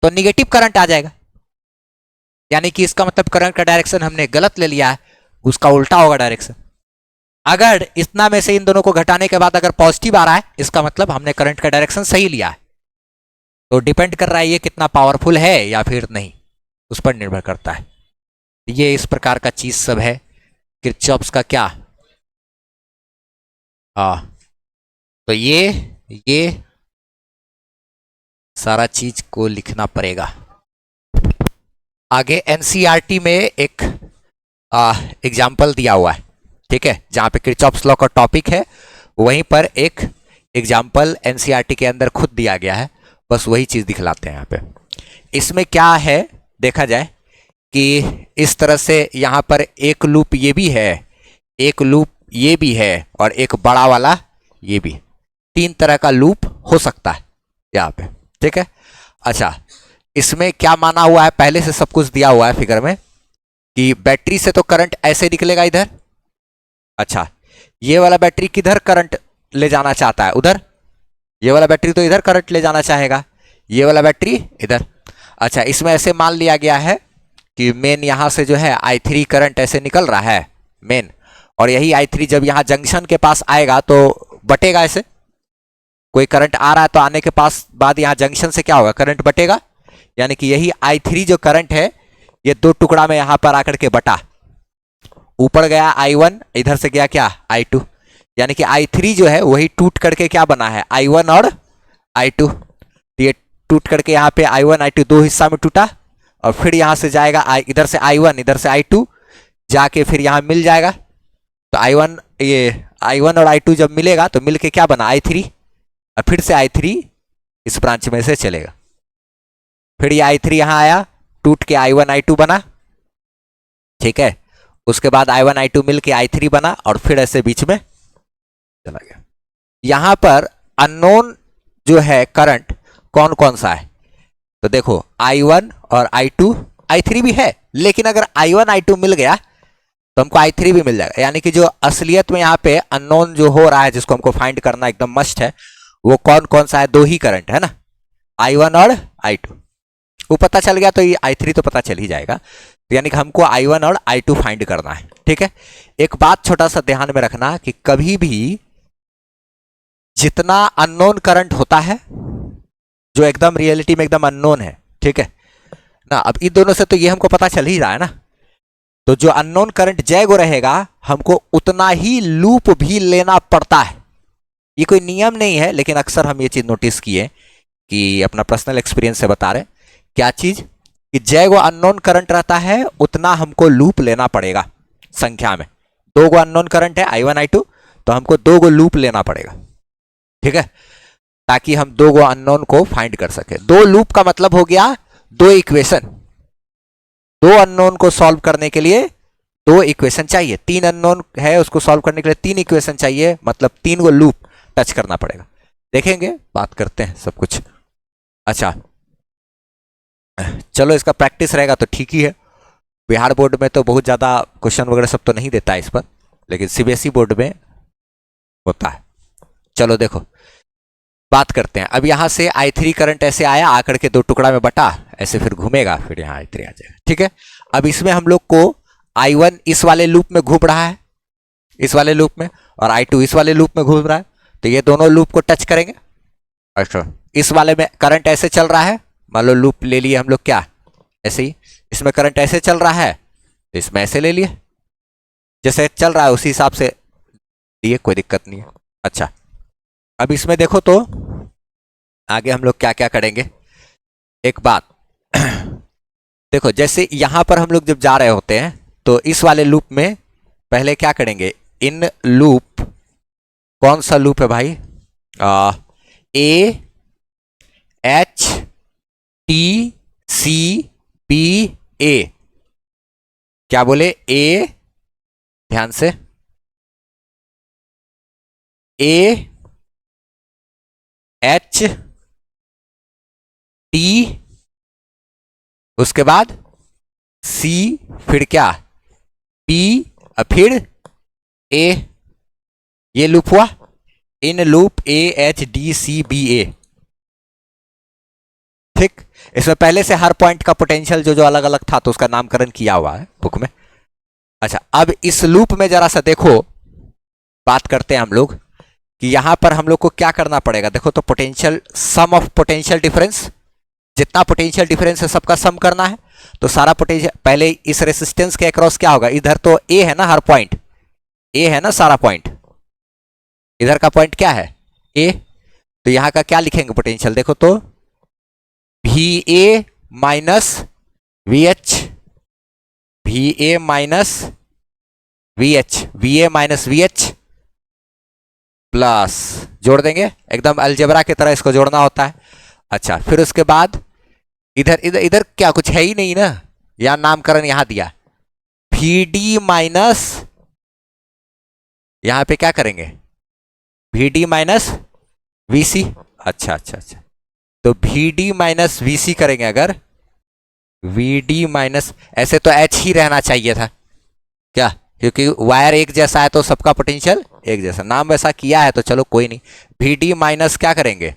तो निगेटिव करंट आ जाएगा, यानी कि इसका मतलब करंट का डायरेक्शन हमने गलत ले लिया है, उसका उल्टा होगा डायरेक्शन। अगर इतना में से इन दोनों को घटाने के बाद अगर पॉजिटिव आ रहा है, इसका मतलब हमने करंट का डायरेक्शन सही लिया है। तो डिपेंड कर रहा है ये कितना पावरफुल है या फिर नहीं, उस पर निर्भर करता है। ये इस प्रकार का चीज सब है किरचॉफ्स का क्या, तो ये सारा चीज को लिखना पड़ेगा। आगे एनसीईआरटी में एक एग्जाम्पल दिया हुआ है, ठीक है, जहां पे किरचॉफ्स लॉ का टॉपिक है, वहीं पर एक एग्जाम्पल एनसीईआरटी के अंदर खुद दिया गया है, बस वही चीज दिखलाते हैं यहाँ पे। इसमें क्या है देखा जाए कि इस तरह से यहाँ पर एक लूप ये भी है, एक लूप ये भी है, और एक बड़ा वाला ये भी, 3 तरह का लूप हो सकता है यहाँ पे, ठीक है। अच्छा, इसमें क्या माना हुआ है, पहले से सब कुछ दिया हुआ है फिगर में कि बैटरी से तो करंट ऐसे निकलेगा इधर। अच्छा, ये वाला बैटरी किधर करंट ले जाना चाहता है, उधर। ये वाला बैटरी तो इधर करंट ले जाना चाहेगा, ये वाला बैटरी इधर। अच्छा, इसमें ऐसे मान लिया गया है कि मेन यहां से जो है I3 करंट ऐसे निकल रहा है मेन, और यही I3 जब यहां जंक्शन के पास आएगा तो बटेगा ऐसे। कोई करंट आ रहा है तो आने के पास बाद यहां जंक्शन से क्या होगा, करंट बटेगा, यानी कि यही I3 जो करंट है ये 2 टुकड़ा में यहां पर आकर के बटा, ऊपर गया I1, इधर से गया क्या I2, यानी कि I3 जो है वही टूट करके क्या बना है I1 और I2। तो ये टूट करके यहाँ पे I1 I2 2 हिस्सा में टूटा, और फिर यहां से जाएगा इधर से I1 इधर से I2 जाके फिर यहां मिल जाएगा। तो I1 और I2 जब मिलेगा तो मिलके क्या बना I3, और फिर से I3 इस ब्रांच में से चलेगा, फिर ये I3 यहां आया टूट के I1 I2 बना, ठीक है। उसके बाद I1 I2 मिलके I3 बना, और फिर ऐसे बीच में चला गया। यहां पर अननोन जो है करंट कौन कौन सा है, तो देखो I1 और I2, I3 भी है, लेकिन अगर I1 I2 मिल गया तो हमको I3 भी मिल जाएगा। यानी कि जो असलियत में यहाँ पे अननोन जो हो रहा है, जिसको हमको फाइंड करना एकदम मस्ट है, वो कौन कौन सा है, 2 ही करंट है ना, I1 और I2। वो पता चल गया तो ये I3 तो पता चल ही जाएगा। तो यानी कि हमको I1 और I2 फाइंड करना है, ठीक है। एक बात छोटा सा ध्यान में रखना कि कभी भी जितना अननोन करंट होता है जो एकदम रियलिटी में एकदम अननोन है, ठीक है ना, अब इन दोनों से तो ये हमको पता चल ही रहा है ना, तो जो अननोन करंट जैगो रहेगा हमको उतना ही लूप भी लेना पड़ता है। ये कोई नियम नहीं है, लेकिन अक्सर हम ये चीज नोटिस किए कि अपना पर्सनल एक्सपीरियंस से बता रहे, क्या चीज कि जैगो अननोन करंट रहता है उतना हमको लूप लेना पड़ेगा संख्या में। 2 गो अननोन करंट है I1 I2, तो हमको 2 गो लूप लेना पड़ेगा, ठीक है। ताकि हम दो गो अननोन को फाइंड कर सके। दो लूप का मतलब हो गया दो इक्वेशन, दो अननोन को सॉल्व करने के लिए दो इक्वेशन चाहिए। तीन अननोन है उसको सॉल्व करने के लिए तीन इक्वेशन चाहिए, मतलब तीन गो लूप टच करना पड़ेगा। देखेंगे, बात करते हैं सब कुछ। अच्छा चलो, इसका प्रैक्टिस रहेगा तो ठीक ही है। बिहार बोर्ड में तो बहुत ज़्यादा क्वेश्चन वगैरह सब तो नहीं देता है इस पर, लेकिन सीबीएसई बोर्ड में होता है। चलो देखो, बात करते हैं। अब यहां से I3 करंट ऐसे आया, आकर के दो टुकड़ा में बटा, ऐसे फिर घूमेगा, फिर यहाँ I3 आ जाएगा। ठीक है, अब इसमें हम लोग को I1 इस वाले लूप में घूम रहा है, इस वाले लूप में, और I2 इस वाले लूप में घूम रहा है, तो ये दोनों लूप को टच करेंगे। अच्छा, इस वाले में करंट ऐसे चल रहा है, मान लो लूप ले लिए हम लोग, क्या ऐसे ही, इसमें करंट ऐसे चल रहा है तो इसमें ऐसे ले लिए, जैसे चल रहा है उसी हिसाब से लिए, कोई दिक्कत नहीं है। अच्छा, अब इसमें देखो तो आगे हम लोग क्या क्या करेंगे। एक बात देखो, जैसे यहां पर हम लोग जब जा रहे होते हैं तो इस वाले लूप में पहले क्या करेंगे, इन लूप, कौन सा लूप है भाई, A H T C B A, क्या बोले, ए, ध्यान से, ए एच टी, उसके बाद सी, फिर क्या, बी, फिर ए, ये लूप हुआ। In loop A H D C B A, ठीक। इसमें पहले से हर पॉइंट का पोटेंशियल जो जो अलग अलग था तो उसका नामकरण किया हुआ है बुक में। अच्छा, अब इस लूप में जरा सा देखो, बात करते हैं हम लोग कि यहां पर हम लोग को क्या करना पड़ेगा। देखो तो potential, sum of potential difference, जितना पोटेंशियल डिफरेंस है सबका सम करना है। तो सारा पोटेंशियल पहले इस रेसिस्टेंस के अक्रॉस क्या होगा, इधर तो ए है ना, हर पॉइंट ए है ना, सारा पॉइंट, इधर का पॉइंट क्या है, ए, तो यहां का क्या लिखेंगे पोटेंशियल, देखो तो we A minus V H, we A minus V H, we A minus V H plus, जोड़ देंगे, एकदम अलजेब्रा की तरह इसको जोड़ना होता है। अच्छा, फिर उसके बाद इधर इधर इधर क्या कुछ है ही नहीं ना, या नामकरण यहां दिया, वी डी माइनस, यहां पे क्या करेंगे, वी डी माइनस वी सी। अच्छा अच्छा अच्छा, तो वी डी माइनस वी सी करेंगे अगर, वी डी माइनस, ऐसे तो एच ही रहना चाहिए था क्या, क्योंकि वायर एक जैसा है तो सबका पोटेंशियल एक जैसा, नाम वैसा किया है तो चलो कोई नहीं। वी डी माइनस क्या करेंगे,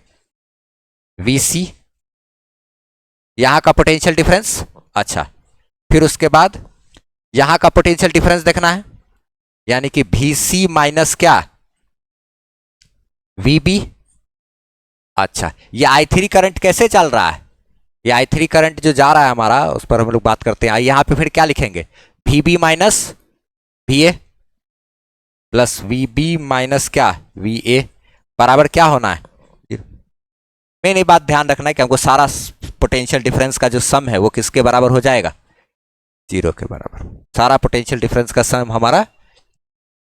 वी सी, यहां का पोटेंशियल डिफरेंस। अच्छा, फिर उसके बाद यहां का पोटेंशियल डिफरेंस देखना है, यानी कि वी सी माइनस क्या, वी बी। अच्छा, ये I3 करंट कैसे चल रहा है, ये I3 करंट जो जा रहा है हमारा, उस पर हम लोग बात करते हैं। यहां पे फिर क्या लिखेंगे, V B minus V A plus V B minus क्या, वी ए, बराबर क्या होना है, मेन ये बात ध्यान रखना है कि हमको सारा पोटेंशियल डिफरेंस का जो सम है वो किसके बराबर हो जाएगा, जीरो के बराबर, सारा पोटेंशियल डिफरेंस का सम हमारा।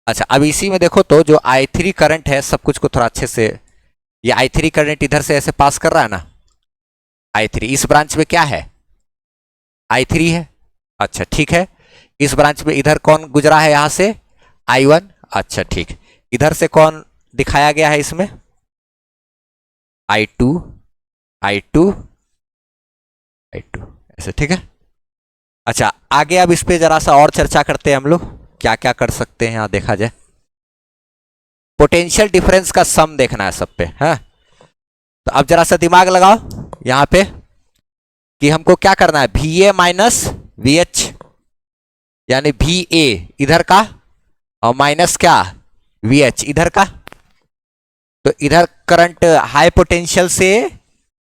अच्छा, अब इसी में देखो तो जो I3 करंट है, सब कुछ को थोड़ा अच्छे से, ये I3 करंट इधर से ऐसे पास कर रहा है ना, I3 इस ब्रांच में क्या है, I3 है। अच्छा ठीक है, इस ब्रांच में इधर कौन गुजरा है, यहां से I1। अच्छा ठीक, इधर से कौन दिखाया गया है इसमें, I2 I2 I2, ऐसे, ठीक है। अच्छा, आगे अब इस पे जरा सा और चर्चा करते हैं हम लोग, क्या क्या कर सकते हैं यहां देखा जाए। पोटेंशियल डिफरेंस का सम देखना है सब पे, है। तो अब जरा सा दिमाग लगाओ यहां पे कि हमको क्या करना है, we A minus V H, यानी वी ए इधर का और माइनस क्या, वी एच इधर का। तो इधर करंट हाई पोटेंशियल से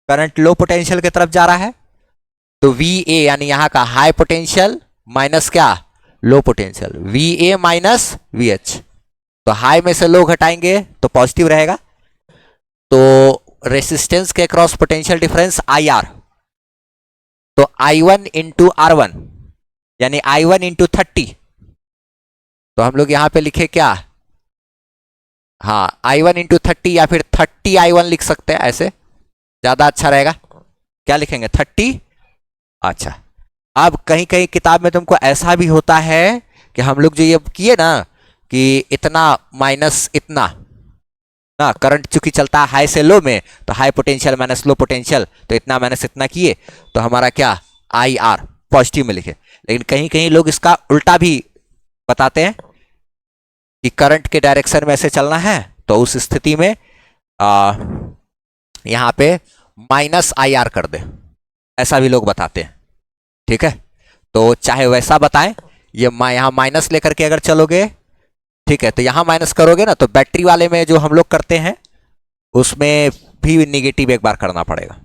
करंट लो पोटेंशियल की तरफ जा रहा है, तो वी ए यानी यहां का हाई पोटेंशियल माइनस क्या, low potential, we A minus V H. तो हाई में से लो घटाएंगे तो पॉजिटिव रहेगा, तो रेसिस्टेंस के cross potential difference I R, तो I1 इंटू R1 यानी I1 इंटू 30, तो हम लोग यहां पे लिखे क्या, हाँ I1 इंटू 30 या फिर 30I1 लिख सकते हैं, ऐसे ज्यादा अच्छा रहेगा। क्या लिखेंगे 30। अच्छा, अब कहीं कहीं किताब में तुमको ऐसा भी होता है कि हम लोग जो ये किए ना कि इतना माइनस इतना ना, करंट चूंकि चलता है हाई से लो में, तो high potential minus low potential, तो इतना माइनस इतना किए तो हमारा क्या आई आर पॉजिटिव में लिखे। लेकिन कहीं कहीं लोग इसका उल्टा भी बताते हैं कि करंट के डायरेक्शन में ऐसे चलना है, तो उस स्थिति में यहां पे माइनस आई आर कर दे, ऐसा भी लोग बताते हैं। ठीक है, तो चाहे वैसा बताएं, ये यहां माइनस लेकर के अगर चलोगे, ठीक है, तो यहां माइनस करोगे ना, तो बैटरी वाले में जो हम लोग करते हैं उसमें भी निगेटिव एक बार करना पड़ेगा,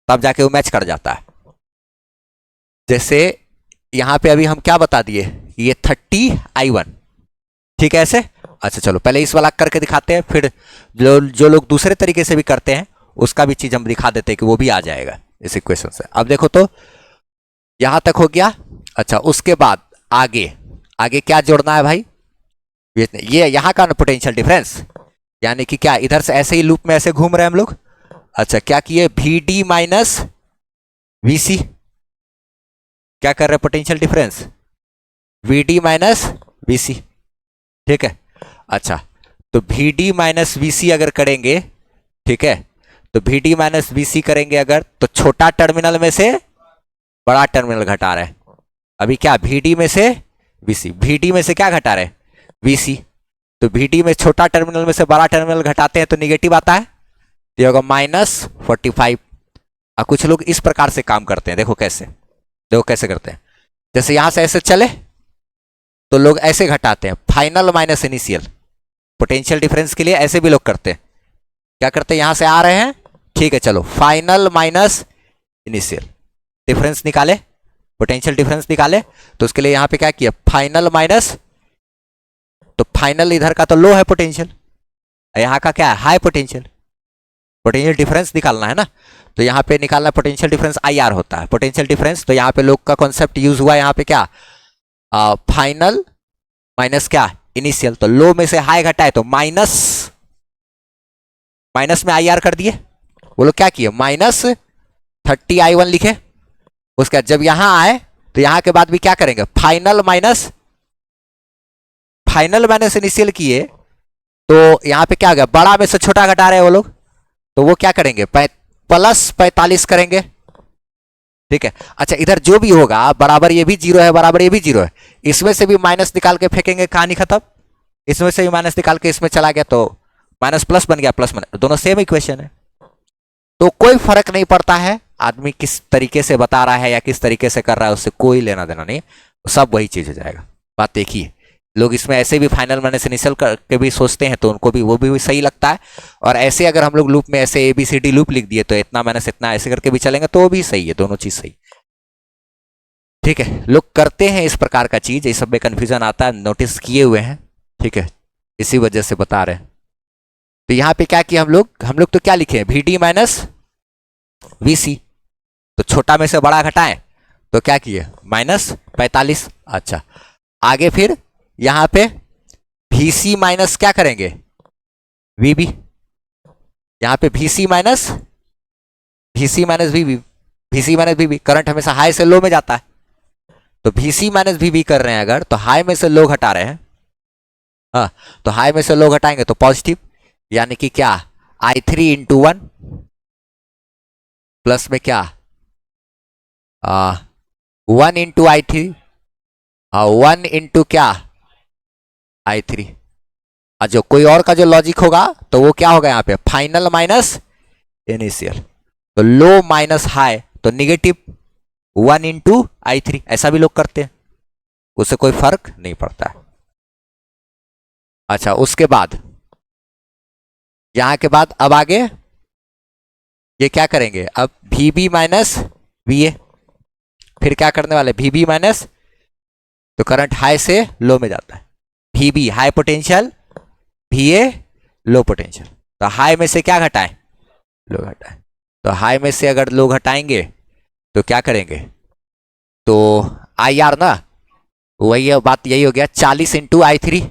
तब जाके वो मैच कर जाता है। जैसे यहां पे अभी हम क्या बता दिए, ये 30I1, ठीक है ऐसे। अच्छा चलो पहले इस वाला करके दिखाते हैं, फिर जो लोग दूसरे तरीके से भी करते हैं उसका भी चीज हम दिखा देते हैं कि वो भी आ जाएगा इस इक्वेशन से। अब देखो तो यहां तक हो गया। अच्छा, उसके बाद आगे आगे क्या जोड़ना है भाई, ये यहां का पोटेंशियल डिफरेंस, यानी कि क्या इधर से ऐसे ही लूप में ऐसे घूम रहे हैं हम लोग। अच्छा, क्या किए VD माइनस VC, क्या कर रहे हैं potential difference VD minus VC, ठीक है। अच्छा, तो VD माइनस VC अगर करेंगे, ठीक है, तो VD माइनस VC करेंगे अगर, तो छोटा टर्मिनल में से बड़ा टर्मिनल घटा रहे हैं। अभी क्या VD में से VC, VD में से क्या घटा रहे हैं VC, तो VD में छोटा टर्मिनल में से बड़ा टर्मिनल घटाते हैं तो निगेटिव आता है, तो ये होगा -45। अब कुछ लोग इस प्रकार से काम करते हैं, देखो कैसे, देखो कैसे करते हैं। जैसे यहां से ऐसे चले तो लोग ऐसे घटाते हैं, final minus initial, potential difference के लिए ऐसे भी लोग करते हैं। क्या करते हैं, यहां से आ रहे हैं, ठीक है, चलो फाइनल माइनस इनिशियल, डिफरेंस निकाले, पोटेंशियल डिफरेंस निकाले, तो उसके लिए यहां पे क्या किया, फाइनल माइनस, तो फाइनल इधर का तो लो है पोटेंशियल, यहां का क्या है हाई पोटेंशियल, पोटेंशियल डिफरेंस निकालना है ना, तो यहां पे निकालना पोटेंशियल डिफरेंस IR होता है, पोटेंशियल डिफरेंस। तो यहां पे लोग का कॉन्सेप्ट यूज हुआ, यहां पे क्या फाइनल माइनस क्या इनिशियल, तो लो में से हाई घटाए तो माइनस, माइनस में IR कर दिए, वो लोग क्या किए -30I1 लिखे। उसके बाद जब यहां आए तो यहां के बाद भी क्या करेंगे, फाइनल माइनस इनिशियल किए, तो यहां पे क्या हो गया, बड़ा में से छोटा घटा रहे हैं वो लोग, तो वो क्या करेंगे +45 करेंगे, ठीक है। अच्छा, इधर जो भी होगा बराबर ये भी 0 है, बराबर ये भी 0 है, इसमें से भी माइनस निकाल के फेंकेंगे, कहानी खत्म। इसमें से भी माइनस निकाल के इसमें चला गया तो माइनस प्लस बन गया, प्लस बन, दोनों सेम इक्वेशन है, तो कोई फर्क नहीं पड़ता है आदमी किस तरीके से बता रहा है या किस तरीके से कर रहा है, उससे कोई लेना देना नहीं, सब वही चीज हो जाएगा। बात एक ही है। लोग इसमें ऐसे भी फाइनल माइनस इनिशियल करके भी सोचते हैं, तो उनको भी वो भी सही लगता है, और ऐसे अगर हम लोग लूप में ऐसे ABCD लूप लिख दिए तो इतना माइनस इतना ऐसे करके भी चलेंगे तो वो भी सही है, दोनों चीज सही, ठीक है। लोग करते हैं इस प्रकार का चीज, इस सब में कंफ्यूजन आता है, नोटिस किए हुए हैं, ठीक है, इसी वजह से बता रहे हैं। तो यहाँ पे क्या किया हम लोग तो क्या लिखे VD माइनस VC, तो छोटा में से बड़ा घटाएं तो क्या किए -45। अच्छा, आगे फिर यहां पे VC माइनस क्या करेंगे VB, यहां पे VC माइनस VB, करंट हमेशा हाई से लो में जाता है, तो VC माइनस VB कर रहे हैं अगर, तो हाई में से लो घटा रहे हैं, हाँ, तो हाई में से लो घटाएंगे तो पॉजिटिव, यानी कि क्या I3 इंटू 1 प्लस में क्या 1 इंटू I3, 1 इंटू क्या I3। जो कोई और का जो लॉजिक होगा तो वो क्या होगा, यहाँ पे फाइनल माइनस इनिशियल, तो लो माइनस हाई, तो निगेटिव 1 इंटू I3, ऐसा भी लोग करते हैं, उससे कोई फर्क नहीं पड़ता है। अच्छा, उसके बाद यहां के बाद अब आगे ये क्या करेंगे, अब VB माइनस VA, फिर क्या करने वाले VB माइनस, तो करंट हाई से लो में जाता है, VB high potential, VA low potential, तो हाई में से क्या घटाएं लो घटाएं, तो हाई में से अगर लो घटाएंगे तो क्या करेंगे, तो IR ना, वही बात यही हो गया 40 इंटू I3,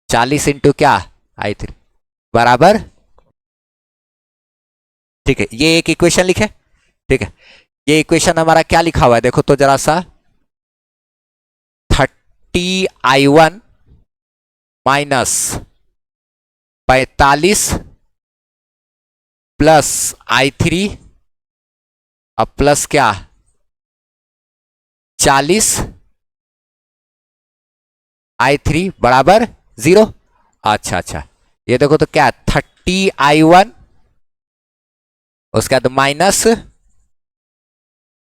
40 इंटू क्या I3 बराबर, ठीक है, ये एक इक्वेशन लिखे। ठीक है, ये इक्वेशन हमारा क्या लिखा हुआ है देखो तो जरा सा, 30I1 माइनस 45 प्लस I3 अब प्लस क्या 40 I3 बराबर 0। अच्छा अच्छा, ये देखो तो क्या 30I1 उसके बाद माइनस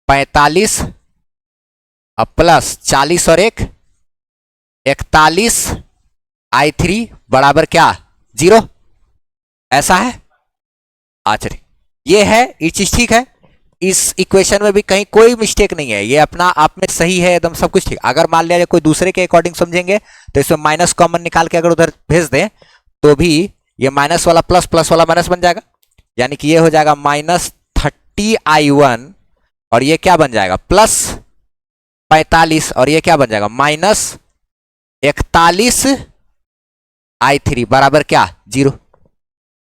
45 अब प्लस 40 और 41 I3 बराबर क्या 0, ऐसा है। अच्छा ये है, ये चीज ठीक है, इस इक्वेशन में भी कहीं कोई मिस्टेक नहीं है, ये अपना आप में सही है एकदम, सब कुछ ठीक। अगर मान लिया कोई दूसरे के अकॉर्डिंग समझेंगे तो इसमें माइनस कॉमन निकाल के अगर उधर भेज दें तो भी ये माइनस वाला प्लस, प्लस वाला माइनस बन जाएगा, यानी कि ये हो जाएगा -30I1 और ये क्या बन जाएगा प्लस 45 और ये क्या बन जाएगा -41 I3 बराबर क्या 0।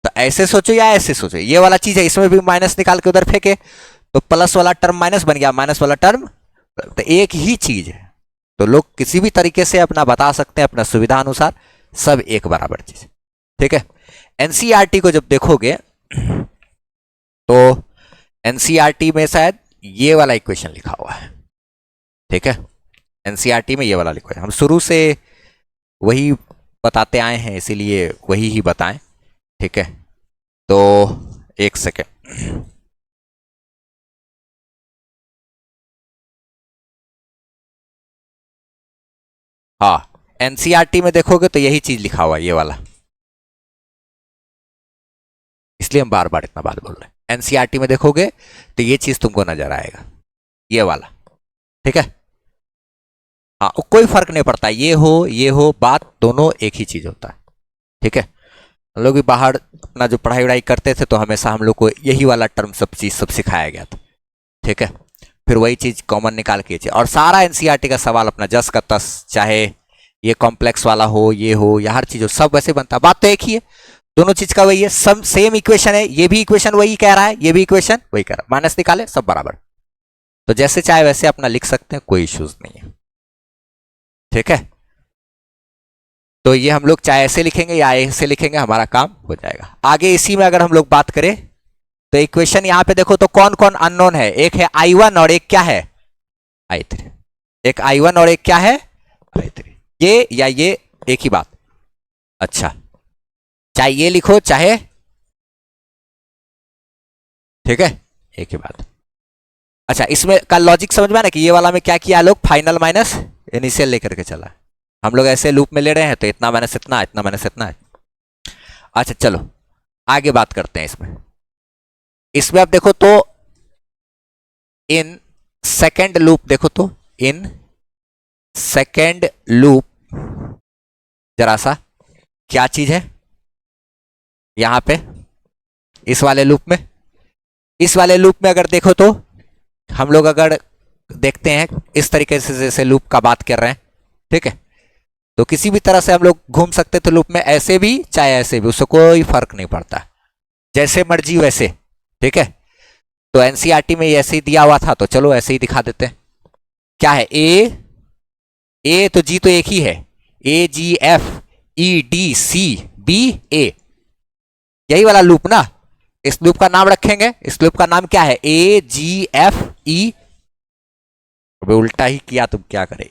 तो ऐसे सोचो या ऐसे सोचो, ये वाला चीज है, इसमें भी माइनस निकाल के उधर फेंके तो प्लस वाला टर्म माइनस बन गया, माइनस वाला टर्म, तो एक ही चीज है। तो लोग किसी भी तरीके से अपना बता सकते हैं अपना सुविधा अनुसार, सब एक बराबर चीज। ठीक है, एनसीईआरटी को जब देखोगे तो एनसीईआरटी में शायद ये वाला इक्वेशन लिखा हुआ है। ठीक है, एनसीईआरटी में ये वाला लिखा है, हम शुरू से वही बताते आए हैं इसीलिए वही ही बताएं। ठीक है, तो एक सेकेंड, हाँ एनसीईआरटी में देखोगे तो यही चीज लिखा हुआ है ये वाला, इसलिए हम बार बार इतना बात बोल रहे हैं। एनसीईआरटी में देखोगे तो ये चीज तुमको नजर आएगा, ये वाला। ठीक है, हाँ कोई फर्क नहीं पड़ता, ये हो बात दोनों एक ही चीज होता है। ठीक है, हम लोग भी बाहर अपना जो पढ़ाई वढ़ाई करते थे तो हमेशा हम लोग को यही वाला टर्म सब चीज सब सिखाया गया था। ठीक है, फिर वही चीज कॉमन निकाल के, और सारा एनसीईआरटी का सवाल अपना जस का तस, चाहे ये कॉम्प्लेक्स वाला हो, ये हो या हर चीज हो, सब वैसे बनता है, बात तो एक ही है, दोनों चीज का वही है, सब सेम इक्वेशन है, ये भी इक्वेशन वही कह रहा है, ये भी इक्वेशन वही कह रहा है, माइनस निकाले सब बराबर, तो जैसे चाहे वैसे अपना लिख सकते हैं, कोई इश्यूज नहीं है। ठीक है, तो ये हम लोग चाहे ऐसे लिखेंगे या ऐसे लिखेंगे, हमारा काम हो जाएगा। आगे इसी में अगर हम लोग बात करें तो इक्वेशन यहां पे देखो तो कौन कौन अननोन है, एक है I1 और एक क्या है I3, एक I1 और एक क्या है I3, ये या ये एक ही बात। अच्छा, चाहे ये लिखो चाहे, ठीक है एक ही बात। अच्छा, इसमें का लॉजिक समझ में आना कि ये वाला में क्या किया लोग, फाइनल माइनस इनिशियल लेकर के चला, हम लोग ऐसे लूप में ले रहे हैं तो इतना माइनस इतना, इतना माइनस इतना है। अच्छा चलो आगे बात करते हैं इसमें अब देखो तो इन सेकेंड लूप, देखो तो इन सेकेंड लूप जरा सा क्या चीज है यहां पे, इस वाले लूप में, इस वाले लूप में अगर देखो तो हम लोग अगर देखते हैं इस तरीके से जैसे लूप का बात कर रहे हैं, ठीक है, तो किसी भी तरह से हम लोग घूम सकते थे लूप में, ऐसे भी चाहे ऐसे भी, उससे कोई फर्क नहीं पड़ता, जैसे मर्जी वैसे। ठीक है, तो एनसीईआरटी में ऐसे ही दिया हुआ था तो चलो ऐसे ही दिखा देते हैं। क्या है ए तो जी तो एक ही है, AGFEDCBA, यही वाला लूप ना, इस लूप का नाम रखेंगे, इस लूप का नाम क्या है AGFE, उल्टा ही किया तुम क्या करें,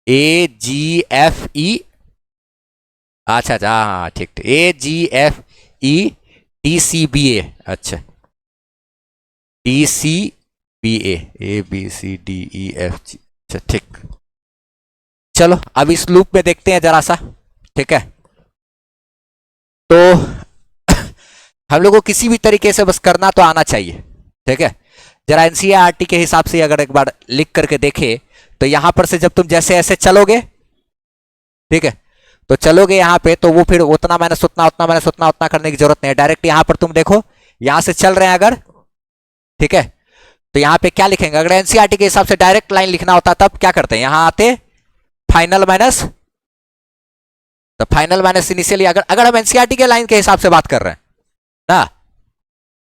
AGFE, अच्छा अच्छा हाँ ठीक ठीक, AGFEDCBA, अच्छा DCBA ABCDEFG, अच्छा ठीक। चलो अब इस लूप में देखते हैं जरा सा। ठीक है, तो हम लोग को किसी भी तरीके से बस करना तो आना चाहिए। ठीक है, जरा एनसीईआरटी के हिसाब से अगर एक बार लिख करके देखे तो यहां पर से जब तुम जैसे ऐसे चलोगे, ठीक है, तो चलोगे यहां पे तो वो फिर उतना माइनस उतना, उतना माइनस उतना, उतना करने की जरूरत नहीं है, डायरेक्ट यहां पर तुम देखो यहां से चल रहे हैं अगर, ठीक है, तो यहां पे क्या लिखेंगे, अगर एनसीईआरटी के हिसाब से डायरेक्ट लाइन लिखना होता तब क्या करते हैं, यहां आते फाइनल माइनस तो फाइनल माइनस इनिशियल, अगर हम एनसीईआरटी के लाइन के हिसाब से बात कर रहे हैं ना,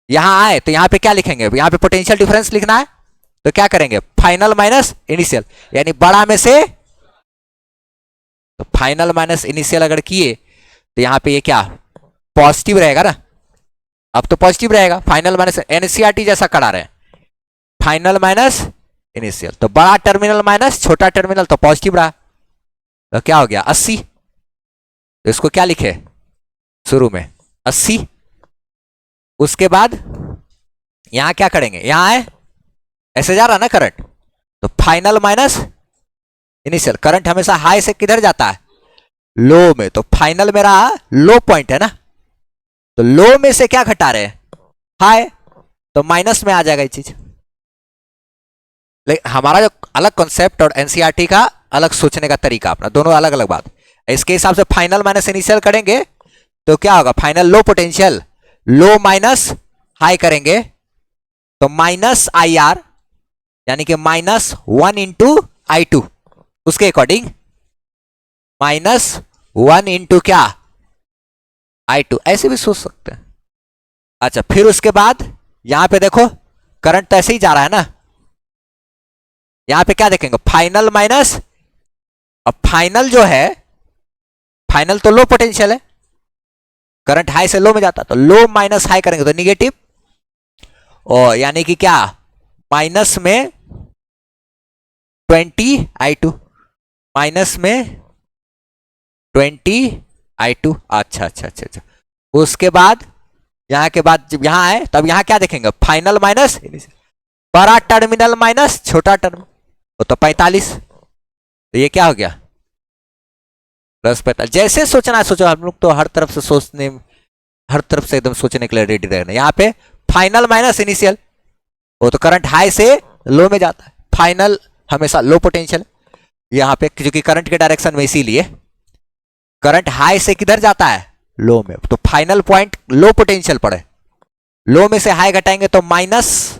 यहां आए तो यहां पे क्या लिखेंगे, यहां पे पोटेंशियल डिफरेंस लिखना है, तो क्या करेंगे, फाइनल माइनस इनिशियल, यानी बड़ा में से, तो फाइनल माइनस इनिशियल अगर किए तो यहां पे ये क्या पॉजिटिव रहेगा ना, अब तो पॉजिटिव रहेगा, फाइनल माइनस एनसीईआरटी जैसा करा रहे हैं, फाइनल माइनस इनिशियल, तो बड़ा टर्मिनल माइनस छोटा टर्मिनल तो पॉजिटिव रहा, तो क्या हो गया 80, तो इसको क्या लिखे शुरू में 80, उसके बाद यहां क्या करेंगे, यहां है ऐसे जा रहा ना करंट, तो फाइनल माइनस इनिशियल, करंट हमेशा हाई से किधर जाता है, लो में, तो फाइनल मेरा लो पॉइंट है ना, तो लो में से क्या घटा रहे हैं, हाई, तो माइनस में आ जाएगा ये चीज। लेकिन हमारा जो अलग कॉन्सेप्ट और एनसीईआरटी का अलग सोचने का तरीका अपना, दोनों अलग अलग बात। इसके हिसाब से फाइनल माइनस इनिशियल करेंगे तो क्या होगा, फाइनल लो पोटेंशियल, लो माइनस हाई करेंगे तो माइनस आई आर, यानी कि माइनस 1 इंटू आई टू, उसके अकॉर्डिंग माइनस 1 इंटू क्या आई टू, ऐसे भी सोच सकते हैं। अच्छा, फिर उसके बाद यहां पे देखो करंट तो ऐसे ही जा रहा है ना, यहां पे क्या देखेंगे, फाइनल माइनस, अब फाइनल जो है, फाइनल तो लो पोटेंशियल है, करंट हाई से लो में जाता, तो लो माइनस हाई करेंगे तो निगेटिव, और यानी कि क्या माइनस में 20 आई टू, माइनस में 20 आई टू, अच्छा अच्छा अच्छा अच्छा, उसके बाद यहां के बाद जब यहां है तब यहां क्या देखेंगे, फाइनल माइनस बड़ा टर्मिनल माइनस छोटा टर्मिनल, वो तो 45, तो ये क्या हो गया प्लस 45, जैसे सोचना है सोचो, हम लोग तो हर तरफ से सोचने, हर तरफ से एकदम सोचने के लिए रेडी रहना। यहाँ पे फाइनल माइनस इनिशियल, वो तो करंट हाई से लो में जाता है, फाइनल हमेशा लो पोटेंशियल, यहाँ पे क्योंकि करंट के डायरेक्शन में, इसीलिए करंट हाई से किधर जाता है, लो में, तो फाइनल पॉइंट लो पोटेंशियल पड़े, लो में से हाई घटाएंगे तो माइनस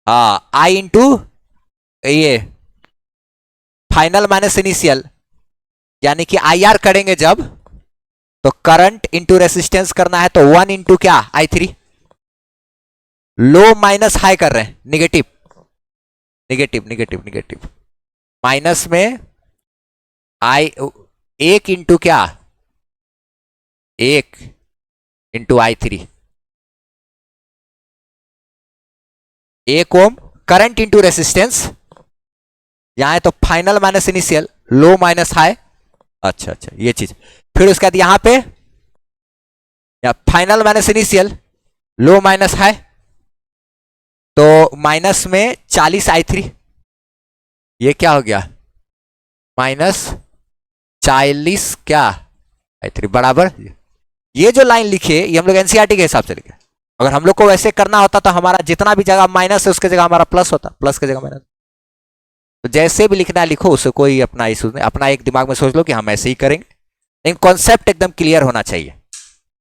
आई इंटू ये फाइनल माइनस इनिशियल, यानी कि आई आर करेंगे जब, तो करंट इंटू रेसिस्टेंस करना है तो 1 इंटू क्या I three, low minus high कर रहे हैं, negative negative negative negative, minus में आई 1 इंटू क्या 1 into I three, 1 Om, current into resistance, यहां है तो फाइनल माइनस इनिशियल, लो माइनस हाई, अच्छा अच्छा ये चीज, फिर उसके बाद यहां पे फाइनल माइनस इनिशियल, लो माइनस हाई, तो माइनस में 40 आई थ्री, ये क्या हो गया माइनस 40 क्या आई थ्री बराबर, ये जो लाइन लिखे ये हम लोग एनसीईआरटी के हिसाब से लिखे, अगर हम लोग को वैसे करना होता तो हमारा जितना भी जगह माइनस है उसके जगह हमारा प्लस होता, प्लस की जगह माइनस, तो जैसे भी लिखना है लिखो, उससे कोई अपना इशू नहीं, अपना एक दिमाग में सोच लो कि हम ऐसे ही करेंगे, लेकिन कॉन्सेप्ट एकदम क्लियर होना चाहिए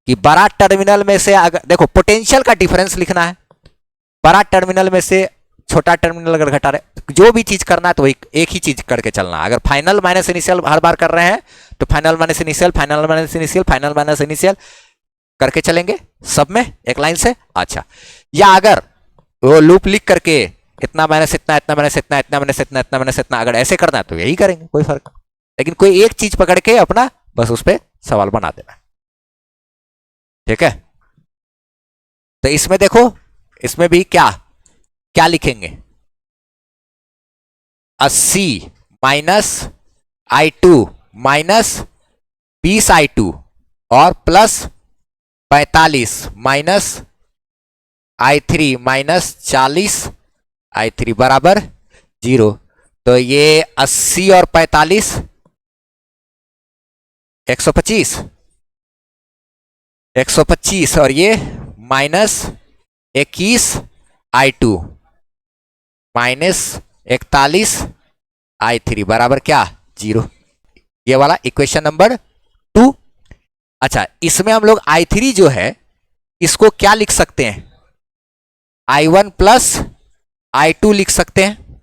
कि बड़ा टर्मिनल में से अगर देखो पोटेंशियल का डिफरेंस लिखना है, बड़ा टर्मिनल में से छोटा टर्मिनल अगर घटा रहे, जो भी चीज करना है तो एक ही चीज करके चलना है। अगर फाइनल माइनस इनिशियल हर बार कर रहे हैं तो final minus initial, final minus initial, final minus initial करके चलेंगे सब में एक लाइन से। अच्छा, या अगर वो लूप लिख करके इतना माइनस इतना, इतना माइनस इतना, इतना माइनस इतना, इतना माइनस इतना, अगर ऐसे करना है तो यही करेंगे, कोई फर्क नहीं, लेकिन कोई एक चीज पकड़ के अपना बस उस पर सवाल बना देना, ठीक है। तो इसमें देखो, इसमें भी क्या क्या लिखेंगे, 80 minus I two minus 20 I two और plus 45 minus I three minus 40 I three बराबर 0। तो ये 80 और 45 125, 125 और ये minus 21 I two minus 41 I three बराबर क्या 0। ये वाला इक्वेशन नंबर 2। अच्छा, इसमें हम लोग आई थ्री जो है इसको क्या लिख सकते हैं, I1 प्लस I2 लिख सकते हैं,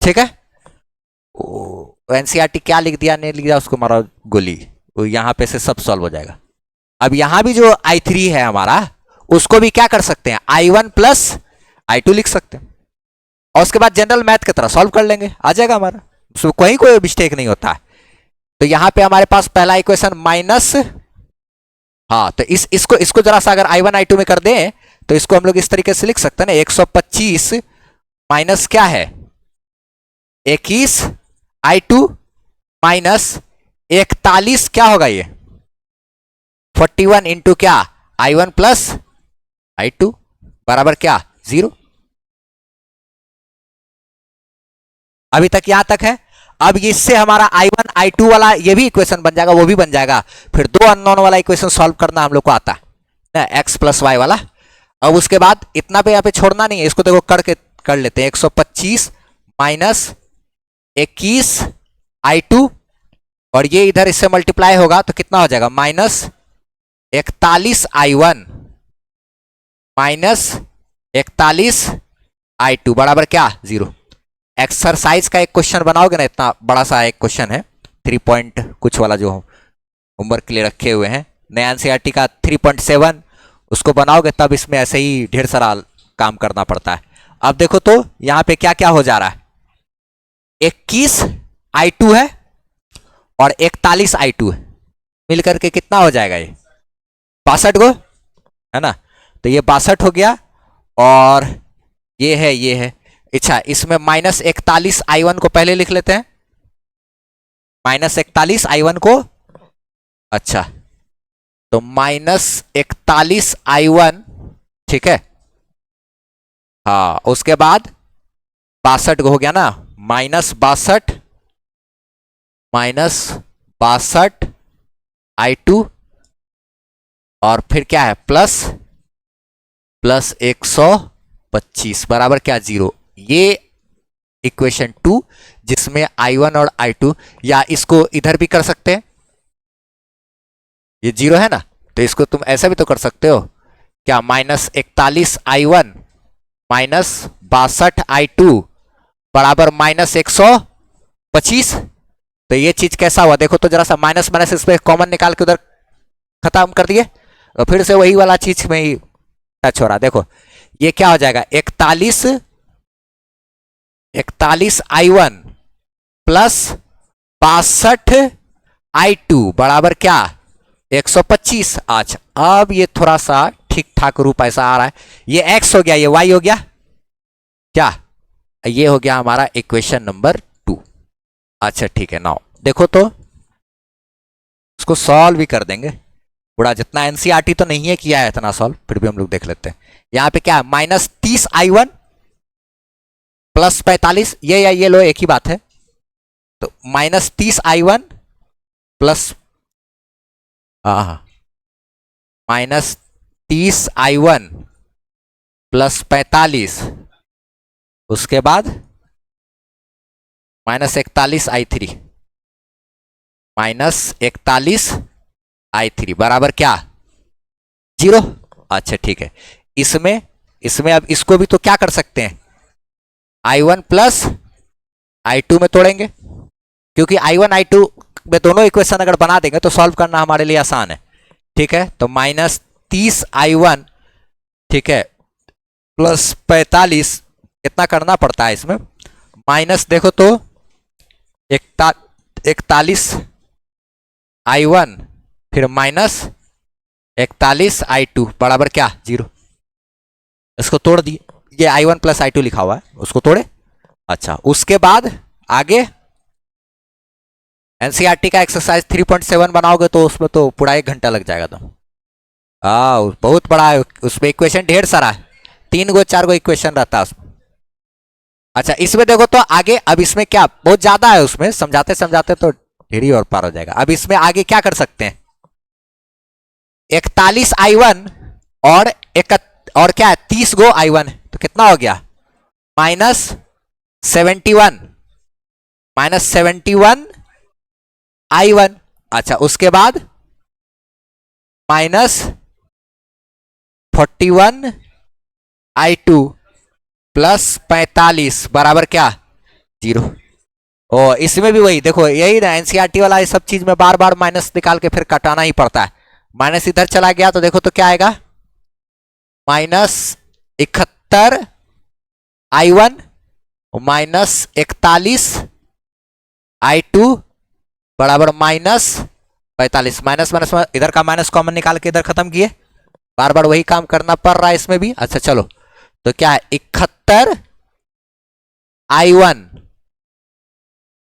ठीक है। एनसीईआरटी क्या लिख दिया नहीं लिख दिया उसको मारा गोली, तो यहां पे से सब सॉल्व हो जाएगा। अब यहां भी जो I3 है हमारा, उसको भी क्या कर सकते हैं, I1 प्लस I2 लिख सकते हैं, और उसके बाद जनरल मैथ की तरह सॉल्व कर लेंगे, आ जाएगा हमारा, उसमें कोई मिस्टेक नहीं होता है। तो यहां पे हमारे पास पहला इक्वेशन माइनस, हाँ तो इसको इसको जरा सा अगर I1 I2 में कर दें तो इसको हम लोग इस तरीके से लिख सकते हैं ना, 125 माइनस क्या है 21 I2 माइनस 41 क्या होगा ये 41 इंटू क्या I1 प्लस I2 बराबर क्या 0। अभी तक यहां तक है। अब इससे हमारा I1 I2 वाला ये भी इक्वेशन बन जाएगा, वो भी बन जाएगा। फिर दो अननोन वाला इक्वेशन सॉल्व करना हम लोग को आता है ना, x प्लस वाई वाला। अब उसके बाद इतना पे यहाँ पे छोड़ना नहीं है, इसको देखो करके कर लेते हैं। 125 माइनस 21 I2 और ये इधर इससे मल्टीप्लाई होगा तो कितना हो जाएगा माइनस 41 I1 माइनस 41 I2 बराबर क्या 0। एक्सरसाइज का एक क्वेश्चन बनाओगे ना, इतना बड़ा सा एक क्वेश्चन है 3 पॉइंट कुछ वाला जो होमवर्क के लिए रखे हुए हैं, नया एनसीईआरटी का 3.7, उसको बनाओगे तब इसमें ऐसे ही ढेर सारा काम करना पड़ता है। अब देखो तो यहां पे क्या क्या हो जा रहा है, 21 I2 है और 41 I2 है, मिलकर के कितना हो जाएगा ये 62 गो है ना। तो ये 62 हो गया और ये है। अच्छा इसमें माइनस 41 I1 को पहले लिख लेते हैं, माइनस 41 I1 को, अच्छा तो माइनस 41 I1 ठीक है, हाँ उसके बाद 62 हो गया ना, माइनस 62 I2 और फिर क्या है प्लस 125 बराबर क्या 0। ये इक्वेशन 2 जिसमें I1 और I2, या इसको इधर भी कर सकते हैं, ये 0 है ना, तो इसको तुम ऐसा भी तो कर सकते हो क्या, माइनस 41 I1 माइनस 62 I2 बराबर माइनस 125। तो ये चीज कैसा हुआ देखो तो जरा सा, माइनस माइनस इस पे कॉमन निकाल के उधर खत्म कर दिए, और फिर से वही वाला चीज में ही टच हो रहा। देखो ये क्या हो जाएगा 41 I1 प्लस 62 I2 बराबर क्या 125। अच्छा अब ये थोड़ा सा ठीक ठाक रूप ऐसा आ रहा है, ये x हो गया, ये y हो गया क्या, ये हो गया हमारा इक्वेशन नंबर 2। अच्छा ठीक है, नाउ देखो तो उसको सॉल्व भी कर देंगे, बड़ा जितना एनसीईआरटी तो नहीं है किया है इतना सॉल्व, फिर भी हम लोग देख लेते हैं। यहां पे क्या है माइनस 30 I1 प्लस 45, ये लो एक ही बात है, तो minus 30 I1 plus minus 30 I1 plus 45, उसके बाद माइनस 41 I3 माइनस 41 I3 बराबर क्या 0। अच्छा ठीक है, इसमें अब इसको भी तो क्या कर सकते हैं I1 प्लस I2 में तोड़ेंगे, क्योंकि I1 I2 में दोनों इक्वेशन अगर बना देंगे तो सॉल्व करना हमारे लिए आसान है। ठीक है, तो माइनस 30 I1 ठीक है प्लस 45, कितना करना पड़ता है इसमें माइनस, देखो तो 41 I1 फिर माइनस 41 I2 बराबर क्या 0। इसको तोड़ दिए, ये I1 प्लस I2 लिखा हुआ है, उसको तोड़े। अच्छा उसके बाद आगे एनसीईआरटी का एक्सरसाइज 3.7 बनाओगे तो उसमें तो पूरा 1 घंटा लग जाएगा। तो बहुत बड़ा है, उसमें इक्वेशन ढेर सारा है, 3 गो 4 गो इक्वेशन रहता है उसमें। अच्छा इसमें देखो तो आगे, अब इसमें क्या बहुत ज्यादा है, उसमें समझाते समझाते तो ढेरी और पार हो जाएगा। अब इसमें आगे क्या कर सकते हैं 41 I1 और क्या है 30 गो I1, तो कितना हो गया माइनस 71 I1। अच्छा उसके बाद माइनस 41 I2 प्लस 45 बराबर क्या 0। ओ इसमें भी वही देखो, यही ना एनसीईआरटी वाला, ये सब चीज में बार बार माइनस निकाल के फिर कटाना ही पड़ता है। माइनस इधर चला गया तो देखो तो क्या आएगा, -71 I1 -41 I2 बराबर -45। माइनस माइनस इधर का माइनस कॉमन निकाल के इधर खत्म किए, बार बार वही काम करना पड़ रहा है इसमें भी। अच्छा चलो, तो क्या है 71 I1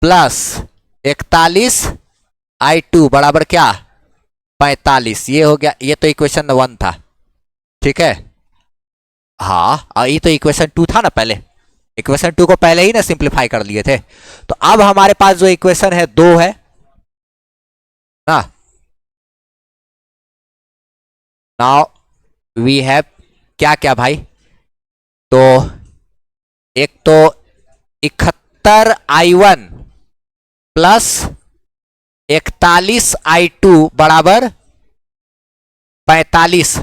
+41 I2 बराबर क्या 45। ये हो गया, ये तो इक्वेशन 1 था, ठीक है। हाँ ये तो इक्वेशन 2 था ना, पहले इक्वेशन 2 को पहले ही ना सिंप्लीफाई कर लिए थे। तो अब हमारे पास जो इक्वेशन है 2 है ना, नाउ वी हैव क्या क्या भाई, तो एक तो 71 I1 +41 I2 बराबर 45।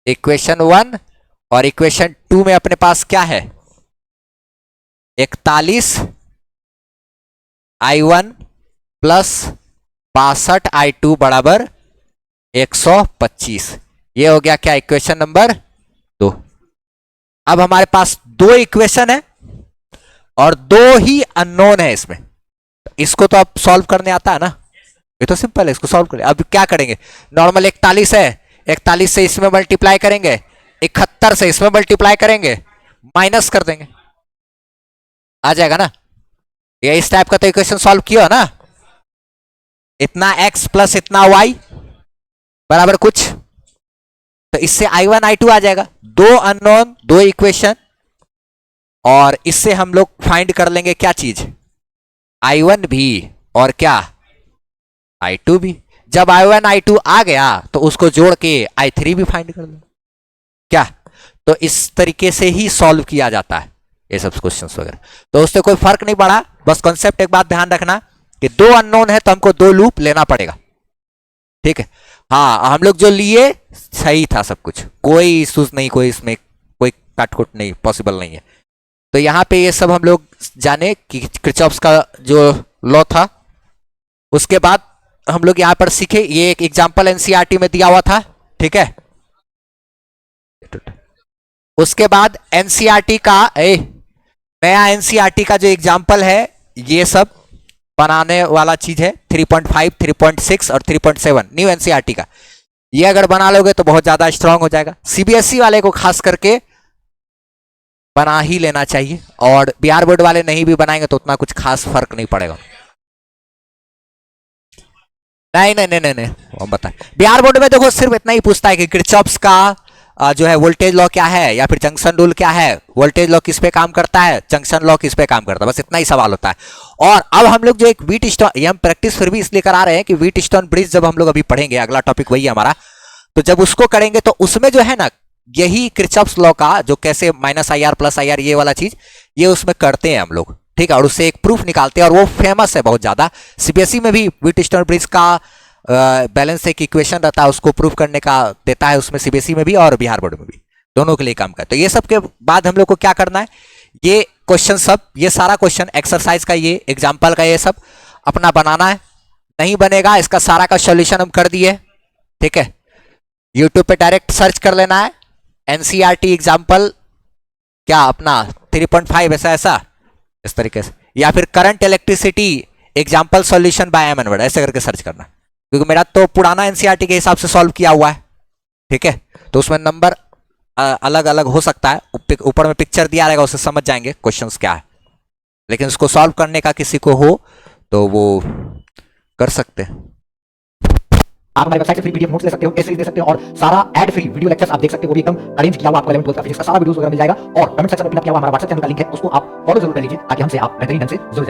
इक्वेशन 1 और इक्वेशन 2 में अपने पास क्या है, 41 I1 +62 बराबर 125। ये हो गया क्या इक्वेशन नंबर 2। अब हमारे पास 2 इक्वेशन है और 2 ही अननोन है इसमें। इसको तो अब सॉल्व करने आता है ना, ये तो सिंपल है, इसको सॉल्व करें। अब क्या करेंगे, नॉर्मल 41 है, 41 से इसमें मल्टीप्लाई करेंगे, 71 से इसमें मल्टीप्लाई करेंगे, माइनस कर देंगे, आ जाएगा ना। ये इस टाइप का तो इक्वेशन सॉल्व किया ना, इतना x प्लस इतना y बराबर कुछ, तो इससे I1 I2 आ जाएगा। 2 अननोन 2 इक्वेशन, और इससे हम लोग फाइंड कर लेंगे क्या चीज, I1 भी और क्या I2 भी। जब I1 I2 आ गया तो उसको जोड़ के I3 भी फाइंड कर लेंगे क्या। तो इस तरीके से ही सॉल्व किया जाता है ये सब क्वेश्चंस वगैरह। तो उससे कोई फर्क नहीं पड़ा, बस कॉन्सेप्ट एक बात ध्यान रखना कि 2 अननोन है तो हमको 2 लूप लेना पड़ेगा, ठीक है। हाँ हम लोग जो लिए सही था सब कुछ, कोई इश्यूज नहीं, कोई इसमें कोई काटकुट नहीं, पॉसिबल नहीं है। तो यहाँ पे ये सब हम लोग जाने कि किरचॉफ्स का जो लॉ था। उसके बाद हम लोग यहाँ पर सीखे, ये एक एग्जाम्पल एनसीईआरटी में दिया हुआ था, ठीक है। उसके बाद एनसीईआरटी का नया एनसीईआरटी का जो एग्जाम्पल है, ये सब बनाने वाला चीज है 3.5, 3.6 और 3.7 न्यू एनसीईआरटी का। ये अगर बना लोगे तो बहुत ज्यादा स्ट्रांग हो जाएगा। सीबीएसई वाले को खास करके बना ही लेना चाहिए, और बिहार बोर्ड वाले नहीं भी बनाएंगे तो उतना कुछ खास फर्क नहीं पड़ेगा। नहीं नहीं नहीं नहीं, नहीं। हम बताएं, बिहार बोर्ड में देखो सिर्फ इतना ही पूछता है कि किरचॉफ्स का जो है वोल्टेज लॉ क्या है, या फिर जंक्शन रूल क्या है, वोल्टेज लॉ किस पे काम करता है, जंक्शन लॉ किस पे काम करता है, बस इतना ही सवाल होता है। और अब हम लोग जो एक व्हीट स्टोन, ये हम प्रैक्टिस फिर भी इसलिए करा रहे हैं कि व्हीट स्टोन ब्रिज जब हम लोग अभी पढ़ेंगे, अगला टॉपिक वही है हमारा, तो जब उसको करेंगे तो उसमें जो है ना, यही किरचॉफ्स लॉ का जो कैसे -IR +IR ये वाला चीज, ये उसमें करते हैं हम लोग, ठीक है। और उससे एक प्रूफ निकालते हैं, और वो फेमस है बहुत ज्यादा। सीबीएसई में भी व्हीट स्टोन ब्रिज का बैलेंस एक इक्वेशन रहता है, उसको प्रूफ करने का देता है उसमें, सीबीएसई में भी और बिहार बोर्ड में भी, दोनों के लिए काम का। तो ये सब के बाद हम लोग को क्या करना है, ये क्वेश्चन सब, ये सारा क्वेश्चन एक्सरसाइज का, ये एग्जाम्पल का, ये सब अपना बनाना है। नहीं बनेगा इसका सारा का सॉल्यूशन हम कर दिए, ठीक है। यूट्यूब पे डायरेक्ट सर्च कर लेना है एनसीईआरटी एग्जाम्पल क्या अपना 3.5 ऐसा ऐसा इस तरीके से, या फिर current electricity example solution by M एनवर्ड ऐसे करके सर्च करना, क्योंकि मेरा तो पुराना एनसीईआरटी के हिसाब से सॉल्व किया हुआ है, ठीक है। तो उसमें नंबर अलग अलग हो सकता है, ऊपर में पिक्चर दिया रहेगा, उससे समझ जाएंगे क्वेश्चंस क्या है। लेकिन उसको सॉल्व करने का किसी को हो तो वो कर सकते हैं। आप हमारे वेबसाइट से फ्री पीडीएफ नोट्स ले सकते हो, एसेज दे सकते हो, और सारा एड फ्री वीडियो लेक्चर्स आप देख सकते हो, वो भी एकदम अरेंज किया हुआ आपको 11 12 का फिजिक्स का सारा वीडियोस वगैरह मिल जाएगा। और कमेंट सेक्शन में पिन किया हुआ हमारा व्हाट्सएप चैनल का लिंक है, उसको आप फॉलो जरूर कर लीजिए ताकि हमसे आप बेहतरीन ढंग से जुड़